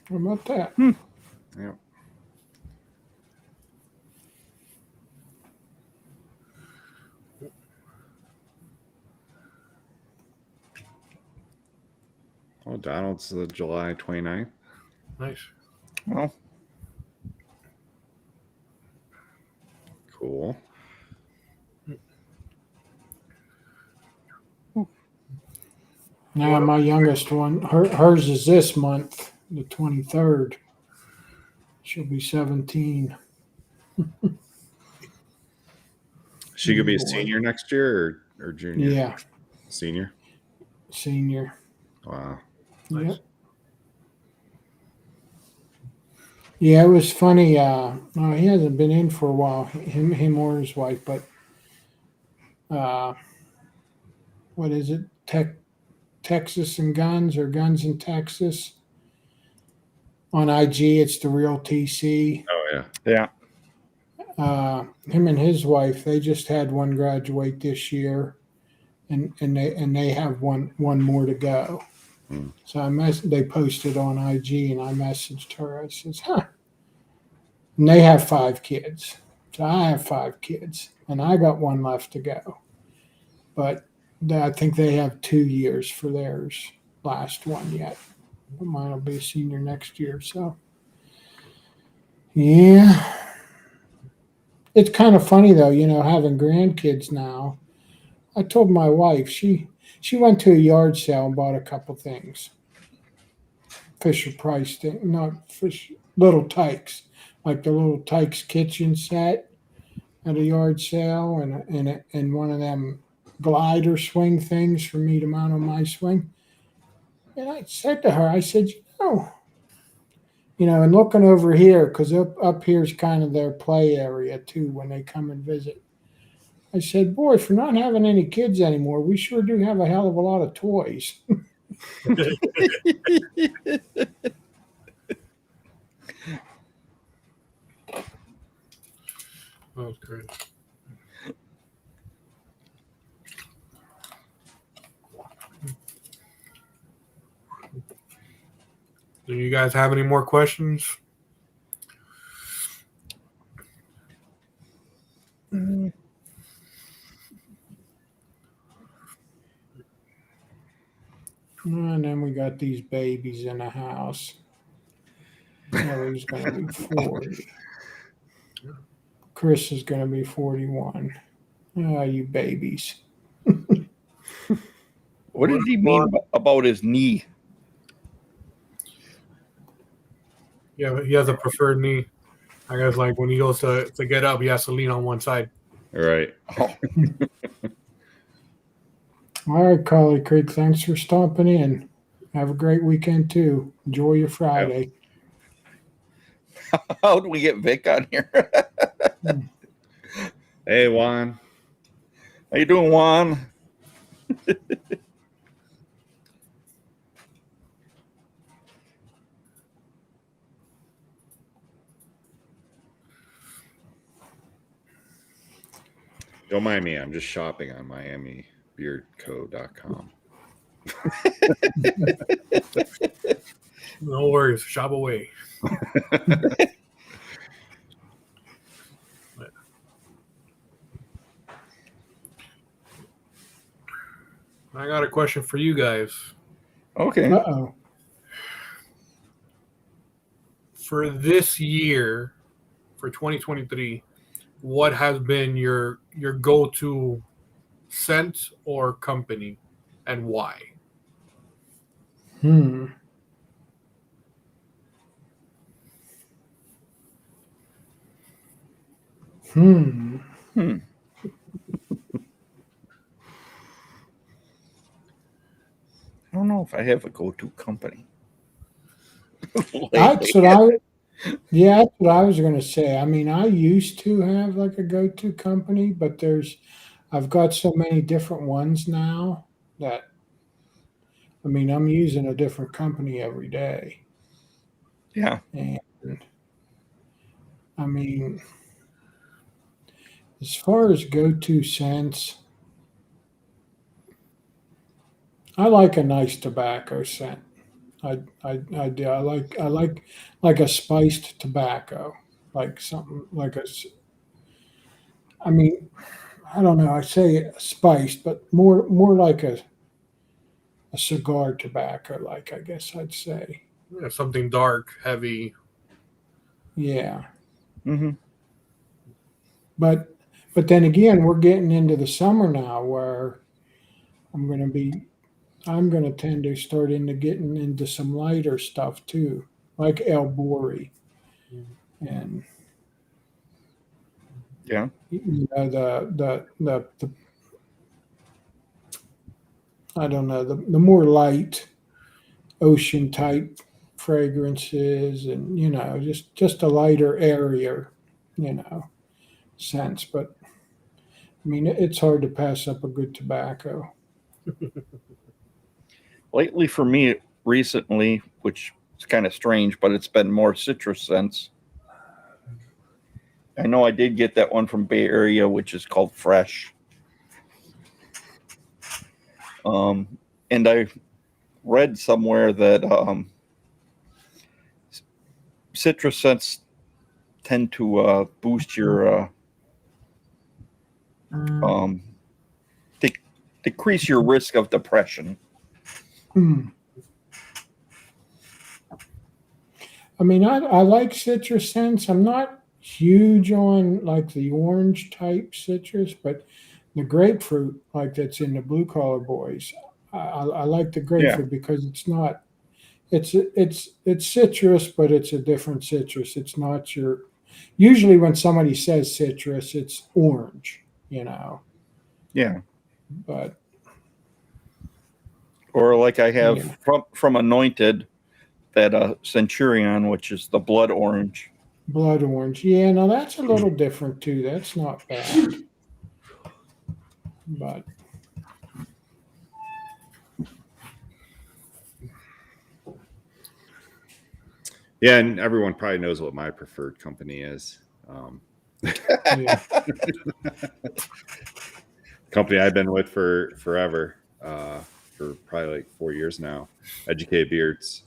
Speaker 3: how about that?
Speaker 2: Yeah. Oh, Donald's the July 29th.
Speaker 5: Nice.
Speaker 1: Well,
Speaker 2: Cool.
Speaker 3: Now my youngest one, hers is this month, the 23rd. She'll be 17.
Speaker 2: She could be a senior next year or junior?
Speaker 3: Yeah,
Speaker 2: Senior?
Speaker 3: senior.
Speaker 2: Wow.
Speaker 5: Nice.
Speaker 3: Yep. Yeah, it was funny. No, he hasn't been in for a while, him or his wife, but what is it? Texas and Guns, or Guns in Texas. On IG, it's the real TC.
Speaker 2: Oh, yeah.
Speaker 1: yeah.
Speaker 3: Him and his wife, they just had one graduate this year, and they have one more to go. So they posted on IG, and I messaged her. I says, "Huh." And they have 5 kids, so I have 5 kids, and I got one left to go. But I think they have 2 years for theirs. Last one yet. Mine will be a senior next year. So, yeah. It's kind of funny though, having grandkids now. I told my wife, she went to a yard sale and bought a couple things. Fisher Price thing, not fish, Little Tykes, like the Little Tykes kitchen set at a yard sale, and one of them glider swing things for me to mount on my swing. And I said to her, I said, And looking over here, because up here's kind of their play area too when they come and visit. I said, boy, for not having any kids anymore, we sure do have a hell of a lot of toys.
Speaker 5: Oh, great. Do you guys have any more questions?
Speaker 3: And then we got these babies in the house. Ellie's going to be 40. Chris is going to be 41. Ah, you babies.
Speaker 1: What did he mean about his knee?
Speaker 5: Yeah, he has a preferred knee. I guess like when he goes to get up, he has to lean on one side.
Speaker 2: Right.
Speaker 1: Oh,
Speaker 3: All right, Collie Creek, thanks for stopping in. Have a great weekend too. Enjoy your Friday.
Speaker 1: how do we get Vic on here?
Speaker 2: Hey, Juan.
Speaker 1: How you doing, Juan?
Speaker 2: Don't mind me. I'm just shopping on MiamiBeardCo.com.
Speaker 5: No worries, shop away. I got a question for you guys.
Speaker 1: Okay.
Speaker 3: Uh-oh.
Speaker 5: For this year, for 2023, what has been your go-to scent or company, and why?
Speaker 3: Hmm.
Speaker 1: Hmm. I don't know if I have a go-to company.
Speaker 3: That's what that's what I was going to say. I mean, I used to have like a go-to company, but I've got so many different ones now that, I mean, I'm using a different company every day.
Speaker 1: Yeah.
Speaker 3: And I mean, as far as go-to scents, I like a nice tobacco scent. I do. I like a spiced tobacco, like something like I mean, I don't know. I say spiced, but more like a cigar tobacco, like I guess I'd say.
Speaker 5: Yeah, something dark, heavy.
Speaker 3: Yeah,
Speaker 1: Mm-hmm.
Speaker 3: but then again, we're getting into the summer now, where I'm gonna tend to start getting into some lighter stuff too, like El Bori and
Speaker 1: Yeah.
Speaker 3: the I don't know, the more light ocean type fragrances, and just a lighter, airier, sense. But I mean, it's hard to pass up a good tobacco.
Speaker 1: Lately, for me, recently, which is kind of strange, but it's been more citrus scents. I know I did get that one from Bay Area, which is called Fresh. And I read somewhere that citrus scents tend to boost your decrease your risk of depression.
Speaker 3: Hmm. I mean, I like citrus scents. I'm not huge on like the orange type citrus, but the grapefruit, like that's in the Blue Collar Boys, I like the
Speaker 1: Yeah.
Speaker 3: grapefruit because it's not. It's citrus, but it's a different citrus. It's not your. Usually, when somebody says citrus, it's orange,
Speaker 1: Yeah.
Speaker 3: But
Speaker 1: Or like I have
Speaker 3: yeah.
Speaker 1: from Anointed, that Centurion, which is the blood orange.
Speaker 3: Blood orange. Yeah, now that's a little different too. That's not bad. But
Speaker 2: Yeah, and everyone probably knows what my preferred company is.
Speaker 3: yeah.
Speaker 2: Company I've been with for forever, for probably like 4 years now. Educated Beards.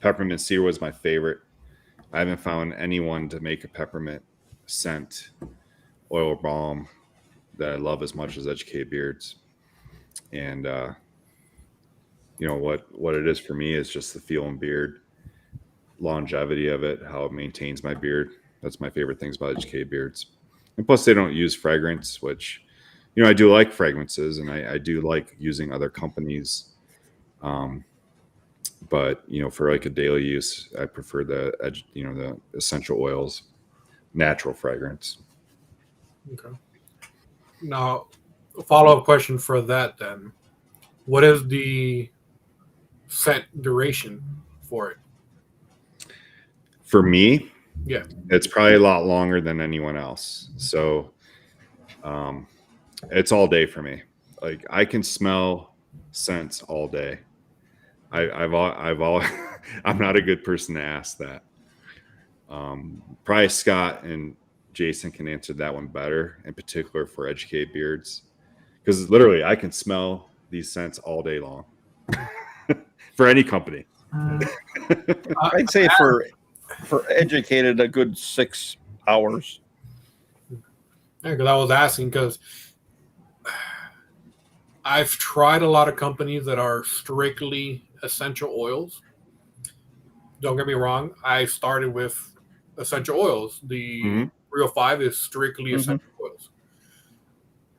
Speaker 2: Peppermint cedar was my favorite. I haven't found anyone to make a peppermint scent oil balm that I love as much as Educated Beards. And you know what it is for me is just the feel and beard, longevity of it, how it maintains my beard. That's my favorite things about Educated Beards. And plus, they don't use fragrance, which, you know, I do like fragrances, and I do like using other companies. But you know, for like a daily use, I prefer the essential oils, natural fragrance.
Speaker 5: Okay. Now, a follow-up question for that then. What is the scent duration for it?
Speaker 2: For me,
Speaker 5: Yeah.
Speaker 2: it's probably a lot longer than anyone else. So it's all day for me. Like I can smell scents all day. I've I'm not a good person to ask that. Probably Scott and Jason can answer that one better, in particular for Educated Beards, because literally I can smell these scents all day long for any company.
Speaker 1: I'd say for Educated, a good 6 hours.
Speaker 5: Yeah, because I was asking because I've tried a lot of companies that are strictly essential oils. Don't get me wrong. I started with essential oils. The
Speaker 2: Mhm.
Speaker 5: 305 is strictly essential oils.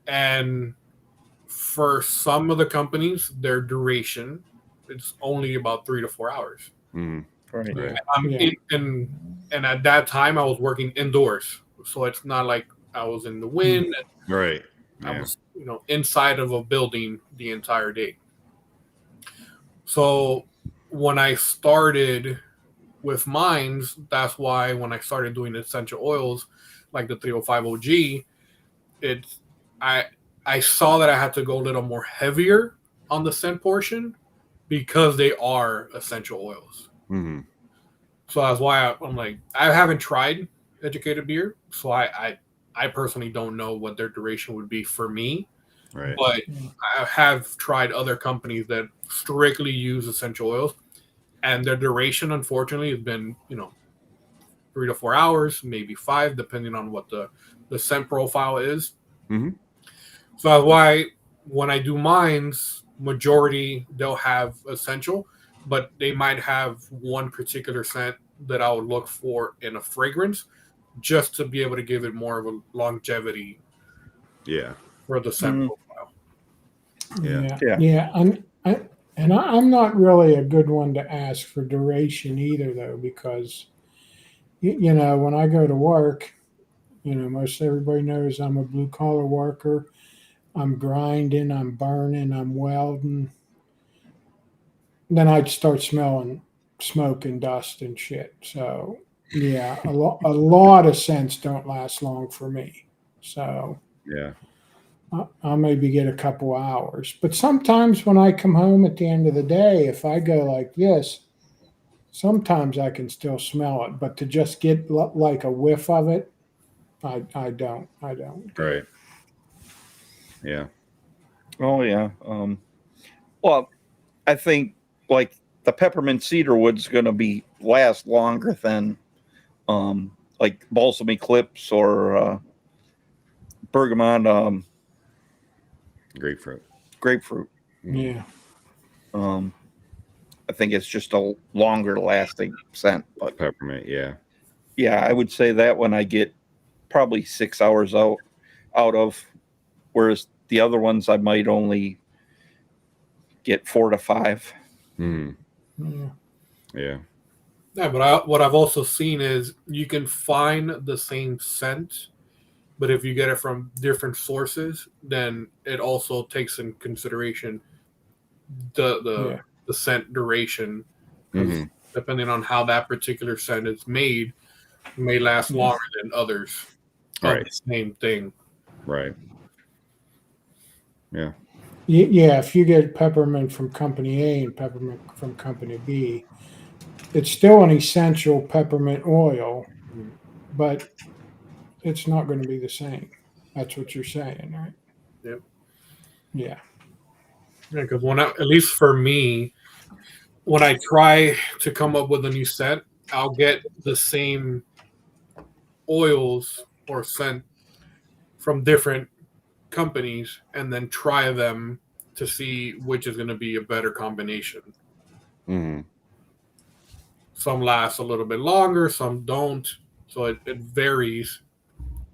Speaker 5: And for some of the companies, their duration it's only about 3 to 4 hours.
Speaker 2: Mm,
Speaker 1: Right.
Speaker 2: right.
Speaker 3: Yeah.
Speaker 5: And at that time, I was working indoors, so it's not like I was in the wind.
Speaker 2: Right.
Speaker 5: I
Speaker 2: Yeah.
Speaker 5: was, inside of a building the entire day. So when I started with mines, that's why when I started doing essential oils, like the 305 OG, it's I saw that I had to go a little more heavier on the scent portion because they are essential oils.
Speaker 2: Mm-hmm.
Speaker 5: So that's why I'm like, I haven't tried Educated Beer, so I personally don't know what their duration would be for me.
Speaker 2: Right.
Speaker 5: But I have tried other companies that strictly use essential oils, and their duration, unfortunately, has been 3 to 4 hours, maybe 5, depending on what the scent profile is.
Speaker 2: Mm-hmm.
Speaker 5: So that's why when I do mines, majority they'll have essential, but they might have one particular scent that I would look for in a fragrance just to be able to give it more of a longevity
Speaker 2: Yeah.
Speaker 5: for the scent
Speaker 1: Mhm.
Speaker 5: profile.
Speaker 2: Yeah.
Speaker 3: Yeah. I'm not really a good one to ask for duration either, though, because when I go to work, most everybody knows I'm a blue collar worker. I'm grinding, I'm burning, I'm welding. Then I'd start smelling smoke and dust and shit. So yeah, a lot of scents don't last long for me. So
Speaker 2: Yeah.
Speaker 3: I'll maybe get a couple hours. But sometimes when I come home at the end of the day, if I go like this, sometimes I can still smell it. But to just get like a whiff of it, I don't.
Speaker 2: Right. Yeah.
Speaker 1: Oh yeah. Well, I think like the peppermint cedar wood's going to be last longer than like balsam eclipse or bergamot
Speaker 2: Grapefruit.
Speaker 1: grapefruit.
Speaker 3: Yeah.
Speaker 1: I think it's just a longer lasting scent. But
Speaker 2: Peppermint. Yeah.
Speaker 1: yeah, I would say that one I get probably 6 hours out of, whereas the other ones I might only get 4 to 5.
Speaker 2: Mm.
Speaker 3: Yeah.
Speaker 2: Yeah.
Speaker 5: Yeah, but what I've also seen is you can find the same scent, but if you get it from different sources, then it also takes in consideration the
Speaker 3: Yeah.
Speaker 5: the scent duration
Speaker 2: Mhm.
Speaker 5: depending on how that particular scent is made, it may last longer than others of
Speaker 2: Right.
Speaker 5: the same thing.
Speaker 2: Right. Yeah.
Speaker 3: Yeah, if you get peppermint from company A and peppermint from company B, it's still an essential peppermint oil, but it's not going to be the same. That's what you're saying, right?
Speaker 5: Yep.
Speaker 3: Yeah.
Speaker 5: Yeah, because at least for me, when I try to come up with a new scent, I'll get the same oils or scent from different companies and then try them to see which is going to be a better combination.
Speaker 2: Hmm.
Speaker 5: Some last a little bit longer, some don't. So it varies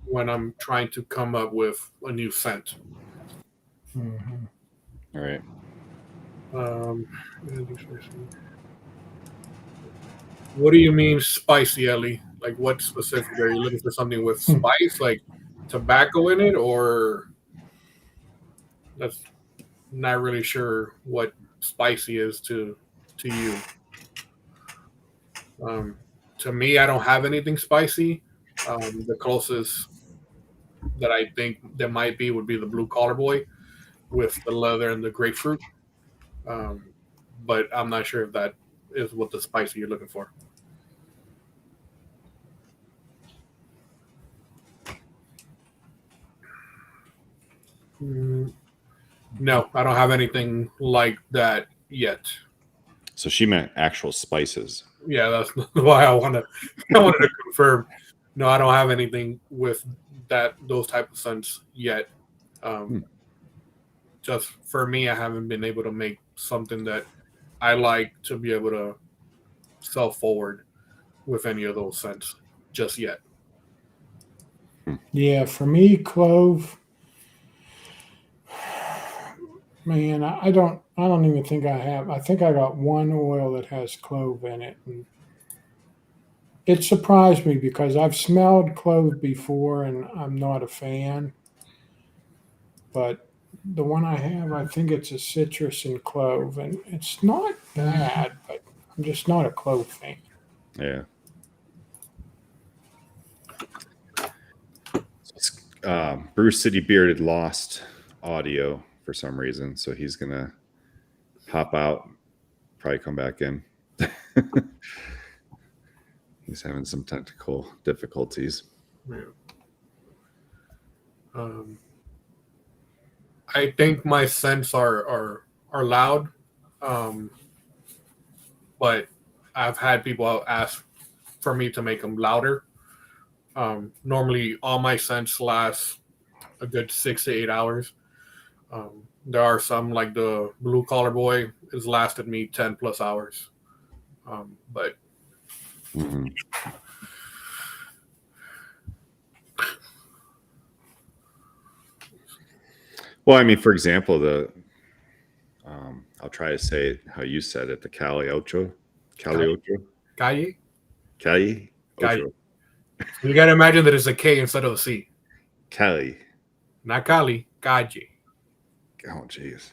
Speaker 5: when I'm trying to come up with a new scent.
Speaker 3: Mhm.
Speaker 2: All right.
Speaker 5: What do you mean spicy, Ellie? Like what specifically? Are you looking for something with spice, like tobacco in it, or that's not really sure what spicy is to you? To me, I don't have anything spicy. The closest that I think there might be would be the blue collar boy with the leather and the grapefruit. Um, but I'm not sure if that is what the spicy you're looking for. No, I don't have anything like that yet.
Speaker 2: So she meant actual spices.
Speaker 5: Yeah, that's why I wanted to confirm. No, I don't have anything with those type of scents yet. Just for me, I haven't been able to make something that I like to be able to sell forward with any of those scents just yet.
Speaker 3: Yeah, for me, clove. Man, I don't even think I have. I think I got one oil that has clove in it, and it surprised me because I've smelled clove before, and I'm not a fan. But the one I have, I think it's a citrus and clove, and it's not bad, but I'm just not a clove fan.
Speaker 2: Yeah. Bruce City Bearded lost audio for some reason, so he's gonna hop out, probably come back in. He's having some technical difficulties.
Speaker 5: Yeah. I think my scents are loud, but I've had people ask for me to make them louder. Normally, all my scents last a good 6 to 8 hours. There are some like the blue collar boy has lasted me 10 plus hours. But
Speaker 2: Mm-hmm. Well, I mean, for example, I'll try to say it how you said it, the Cali Ocho.
Speaker 5: Calle.
Speaker 2: Ocho.
Speaker 5: You got to imagine that it's a K instead of a C.
Speaker 2: Cali.
Speaker 5: Not Cali, Calle.
Speaker 2: Oh, jeez.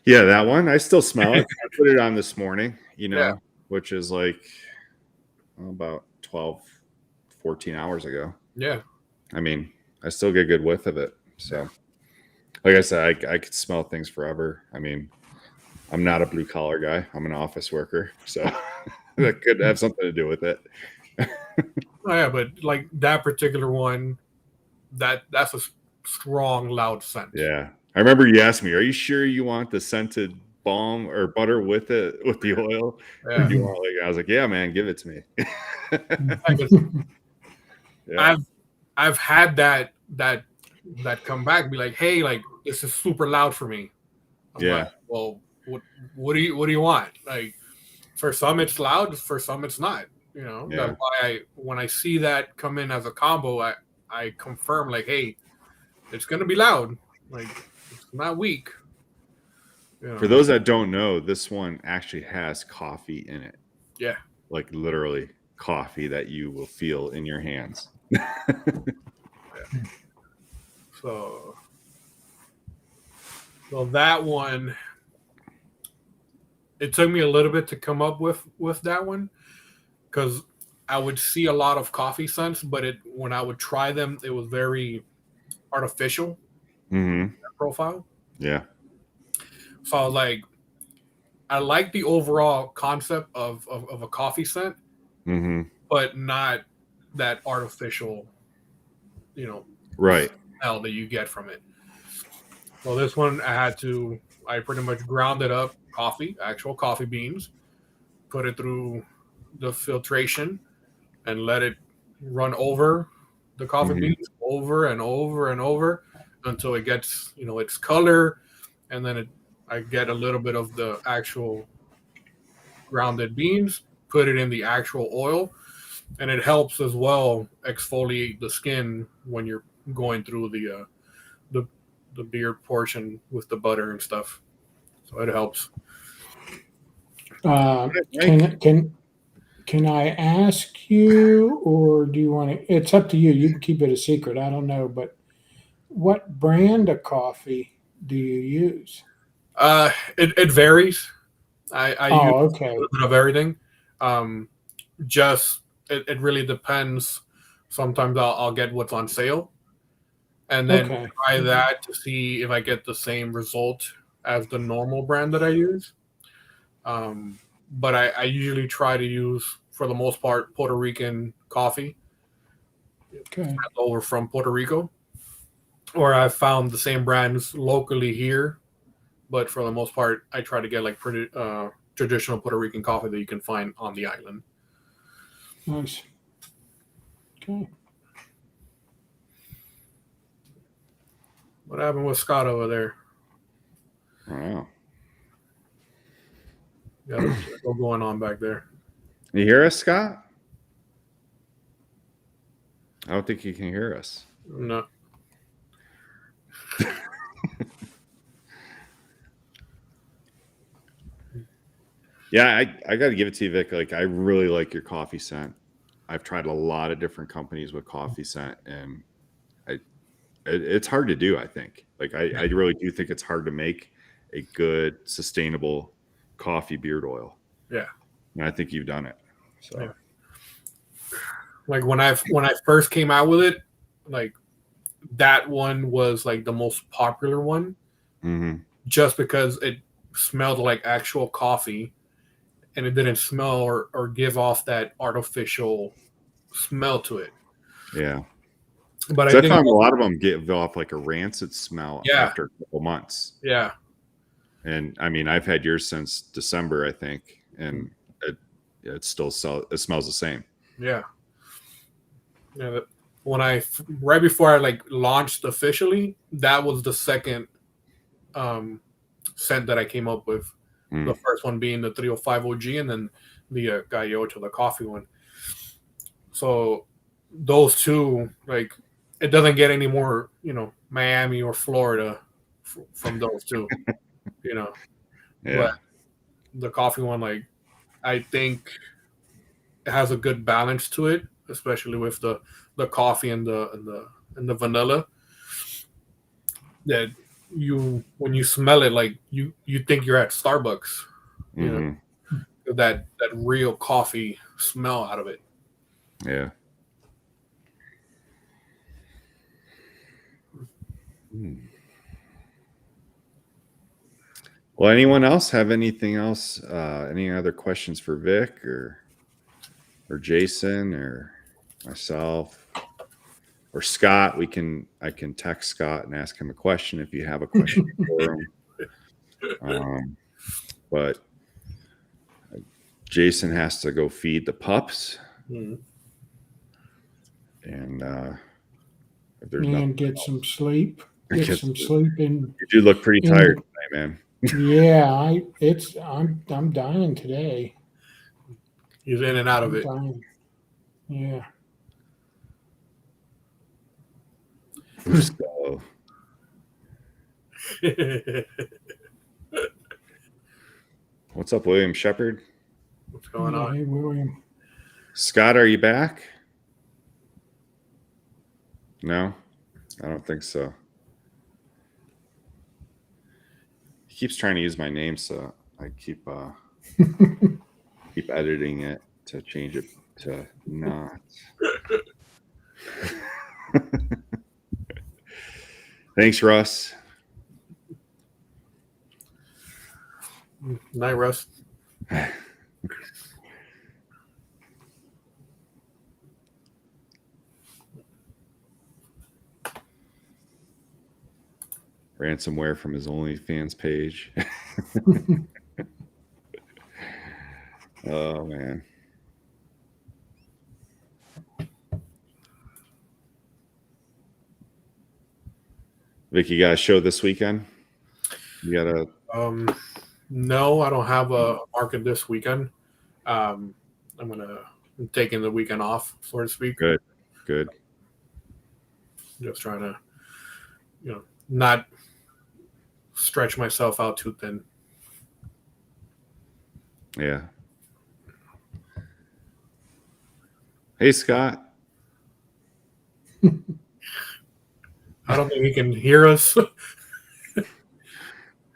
Speaker 2: Yeah, that one. I still smell it. I put it on this morning, which is like about 12, 14 hours ago.
Speaker 5: Yeah.
Speaker 2: I mean, I still get a good whiff of it. So, like I said, I could smell things forever. I mean, I'm not a blue collar guy. I'm an office worker. So that could have something to do with it.
Speaker 5: Oh, yeah, but like that particular one, that's a strong, loud scent.
Speaker 2: Yeah. I remember you asked me, are you sure you want the scented balm or butter with it, with the oil?
Speaker 5: Yeah.
Speaker 2: Or do you want I was like, yeah, man, give it to me.
Speaker 5: Yeah. I've had that come back, be like, hey, like this is super loud for me. I'm like, well, what do you want? Like, for some it's loud, for some it's not. That's why when I see that come in as a combo, I confirm like, hey, it's gonna be loud. Like, it's not weak.
Speaker 2: For those that don't know, this one actually has coffee in it.
Speaker 5: Yeah.
Speaker 2: Like literally coffee that you will feel in your hands.
Speaker 5: So that one, it took me a little bit to come up with that one, because I would see a lot of coffee scents, but when I would try them, it was very artificial
Speaker 2: Mm-hmm.
Speaker 5: profile.
Speaker 2: Yeah.
Speaker 5: So I was like, I like the overall concept of a coffee scent,
Speaker 2: Mm-hmm.
Speaker 5: but not that artificial,
Speaker 2: Right.
Speaker 5: smell that you get from it. Well, this one I pretty much grounded up actual coffee beans, put it through the filtration, and let it run over the coffee
Speaker 2: Mhm.
Speaker 5: beans over and over and over until it gets, its color, and then I get a little bit of the actual grounded beans, put it in the actual oil, and it helps as well exfoliate the skin when you're going through the beard portion with the butter and stuff. So it helps.
Speaker 3: Can I ask you, or do you want to? It's up to you. You can keep it a secret. I don't know, but what brand of coffee do you use?
Speaker 5: It varies. I use
Speaker 3: Oh,
Speaker 5: a
Speaker 3: okay.
Speaker 5: little bit of everything. Um, just it really depends. Sometimes I'll get what's on sale, and then
Speaker 3: Okay.
Speaker 5: try that to see if I get the same result as the normal brand that I use. But I usually try to use, for the most part, Puerto Rican coffee
Speaker 3: Okay.
Speaker 5: over from Puerto Rico, or I found the same brands locally here. But for the most part, I try to get like pretty traditional Puerto Rican coffee that you can find on the island.
Speaker 3: Nice. Okay.
Speaker 5: What happened with Scott over there?
Speaker 2: Wow.
Speaker 5: Got a circle going on back there.
Speaker 2: You hear us, Scott? I don't think you can hear us.
Speaker 5: No.
Speaker 2: Yeah, I got to give it to you, Vic. Like, I really like your coffee scent. I've tried a lot of different companies with coffee scent, and it's hard to do. I think. Like, I really do think it's hard to make a good, sustainable coffee beard oil.
Speaker 5: Yeah.
Speaker 2: And I think you've done it. So.
Speaker 5: Yeah. Like when I first came out with it, like that one was like the most popular one, just because it smelled like actual coffee, and it didn't smell or give off that artificial smell to it.
Speaker 2: Yeah.
Speaker 5: But
Speaker 2: I found a lot of them give off like a rancid smell after a couple months.
Speaker 5: Yeah.
Speaker 2: And I mean, I've had yours since December, I think, and it smells the same.
Speaker 5: Yeah. Yeah. Right before I like launched officially, that was the second scent that I came up with. The first one being the 305 OG, and then the Gallo, the coffee one. So those two, like, it doesn't get any more, Miami or Florida from those two,
Speaker 2: Yeah.
Speaker 5: But the coffee one, like, I think it has a good balance to it, especially with the coffee and the vanilla. That when you smell it, like you think you're at Starbucks, that real coffee smell out of it.
Speaker 2: Yeah. Well, anyone else have anything else? Any other questions for Vic or Jason or myself or Scott? I can text Scott and ask him a question if you have a question for him. But Jason has to go feed the pups. And if there's nothing
Speaker 3: get
Speaker 2: else,
Speaker 3: some sleep. Get some sleep in.
Speaker 2: You do look pretty tired tonight, man.
Speaker 3: Yeah, I'm dying today.
Speaker 5: He's in and out of it.
Speaker 3: Dying. Yeah.
Speaker 2: So, what's up, William Shepard?
Speaker 5: What's going on?
Speaker 3: Hey, William.
Speaker 2: Scott, are you back? No, I don't think so. He keeps trying to use my name, so I keep Keep editing it to change it to not. Thanks, Russ.
Speaker 5: Night, Russ.
Speaker 2: Ransomware from his OnlyFans page. Oh, man. Vic, you got a show this weekend? You got a...
Speaker 5: No, I don't have a market this weekend. I'm taking the weekend off, so to speak.
Speaker 2: Good.
Speaker 5: Just trying to, not stretch myself out too thin.
Speaker 2: Yeah. Hey, Scott.
Speaker 5: I don't think he can hear us.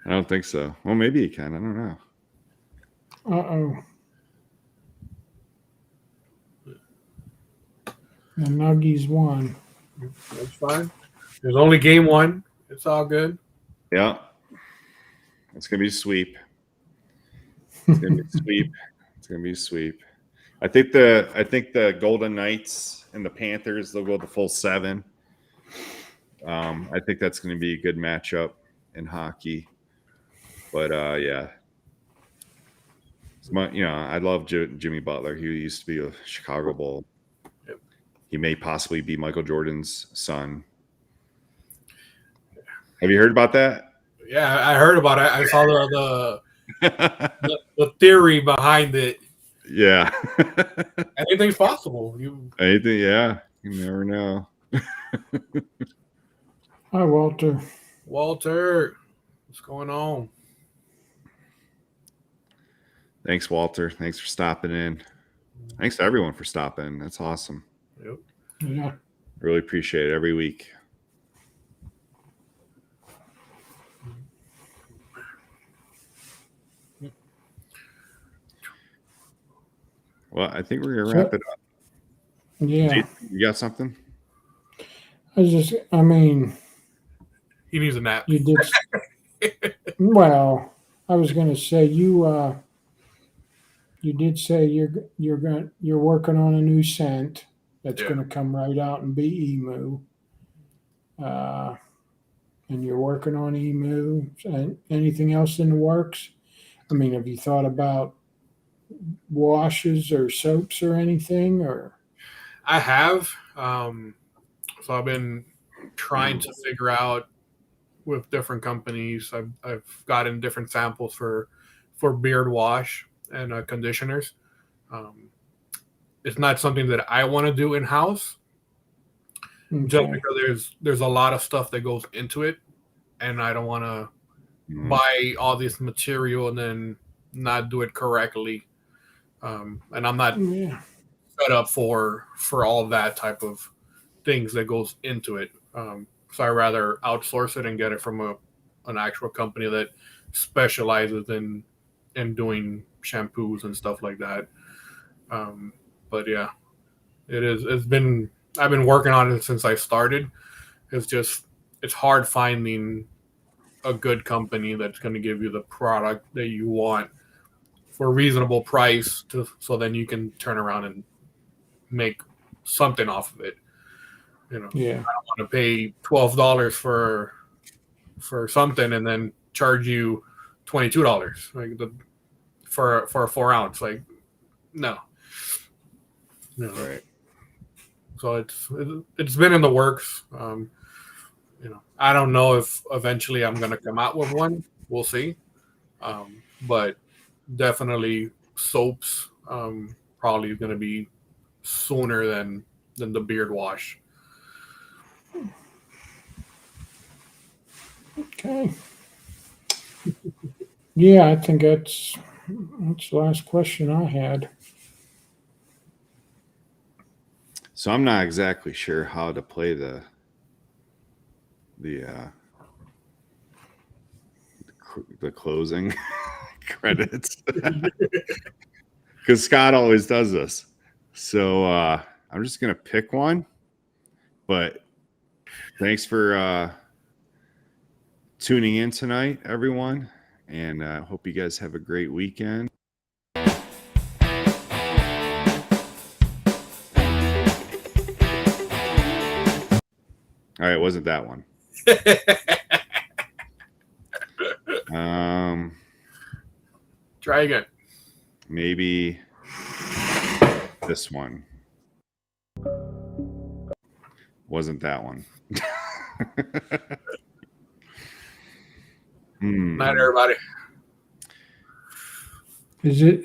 Speaker 2: I don't think so. Well, maybe he can. I don't know.
Speaker 3: Uh-oh. The Nuggies won.
Speaker 5: That's fine. There's only game one. It's all good.
Speaker 2: Yeah. It's going to be a sweep. It's going to be a sweep. It's going to be a sweep. I think the Golden Knights and the Panthers, they'll go the full 7. I think that's going to be a good matchup in hockey. But yeah, I love Jimmy Butler. He used to be a Chicago Bull.
Speaker 5: Yep.
Speaker 2: He may possibly be Michael Jordan's son. Have you heard about that?
Speaker 5: Yeah, I heard about it. I saw the theory behind it.
Speaker 2: Yeah.
Speaker 5: Anything's possible.
Speaker 2: Anything? Yeah. You never know.
Speaker 3: Hi, Walter.
Speaker 5: Walter, what's going on?
Speaker 2: Thanks, Walter. Thanks for stopping in. Thanks to everyone for stopping. That's awesome.
Speaker 5: Yep.
Speaker 3: Yeah.
Speaker 2: Really appreciate it every week. Well, I think we're going to wrap it up.
Speaker 3: Yeah.
Speaker 2: You got something?
Speaker 3: He
Speaker 5: He needs a nap.
Speaker 3: you did. Well, I was going to say you did say you're working on a new scent that's
Speaker 5: Yeah.
Speaker 3: going to come right out and be emu. And you're working on emu. And anything else in the works? I mean, have you thought about washes or soaps or anything? Or
Speaker 5: I have. So I've been trying to figure out with different companies. I've gotten different samples for beard wash and conditioners. It's not something that I want to do in house, just
Speaker 3: okay.
Speaker 5: because there's a lot of stuff that goes into it, and I don't want to buy all this material and then not do it correctly. And I'm not
Speaker 3: Yeah.
Speaker 5: set up for all that type of things that goes into it. So I rather outsource it and get it from an actual company that specializes in doing shampoos and stuff like that. But yeah, I've been working on it since I started. It's hard finding a good company that's going to give you the product that you want for a reasonable price so then you can turn around and make something off of it.
Speaker 3: Yeah.
Speaker 5: I don't want to pay $12 for something and then charge you $22 for a 4 ounce. Like, no.
Speaker 2: Right.
Speaker 5: So it's been in the works. I don't know if eventually I'm going to come out with one. We'll see. But definitely soaps probably going to be sooner than the beard wash.
Speaker 3: Okay. Yeah, I think that's the last question I had.
Speaker 2: So I'm not exactly sure how to play the closing credits because Scott always does this. So I'm just gonna pick one. But thanks for tuning in tonight, everyone, and I hope you guys have a great weekend. All right, it wasn't that one.
Speaker 5: Try again.
Speaker 2: Maybe this one. Wasn't that one.
Speaker 5: Night, everybody.
Speaker 3: Is it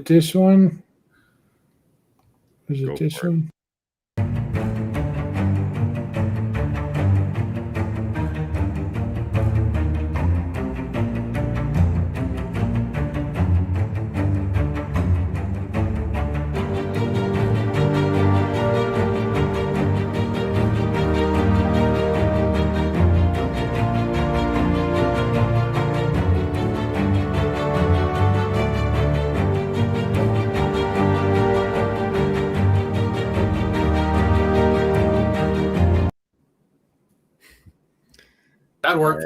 Speaker 3: this one? Is
Speaker 2: Go
Speaker 3: it this
Speaker 2: for it.
Speaker 3: one?
Speaker 5: That worked.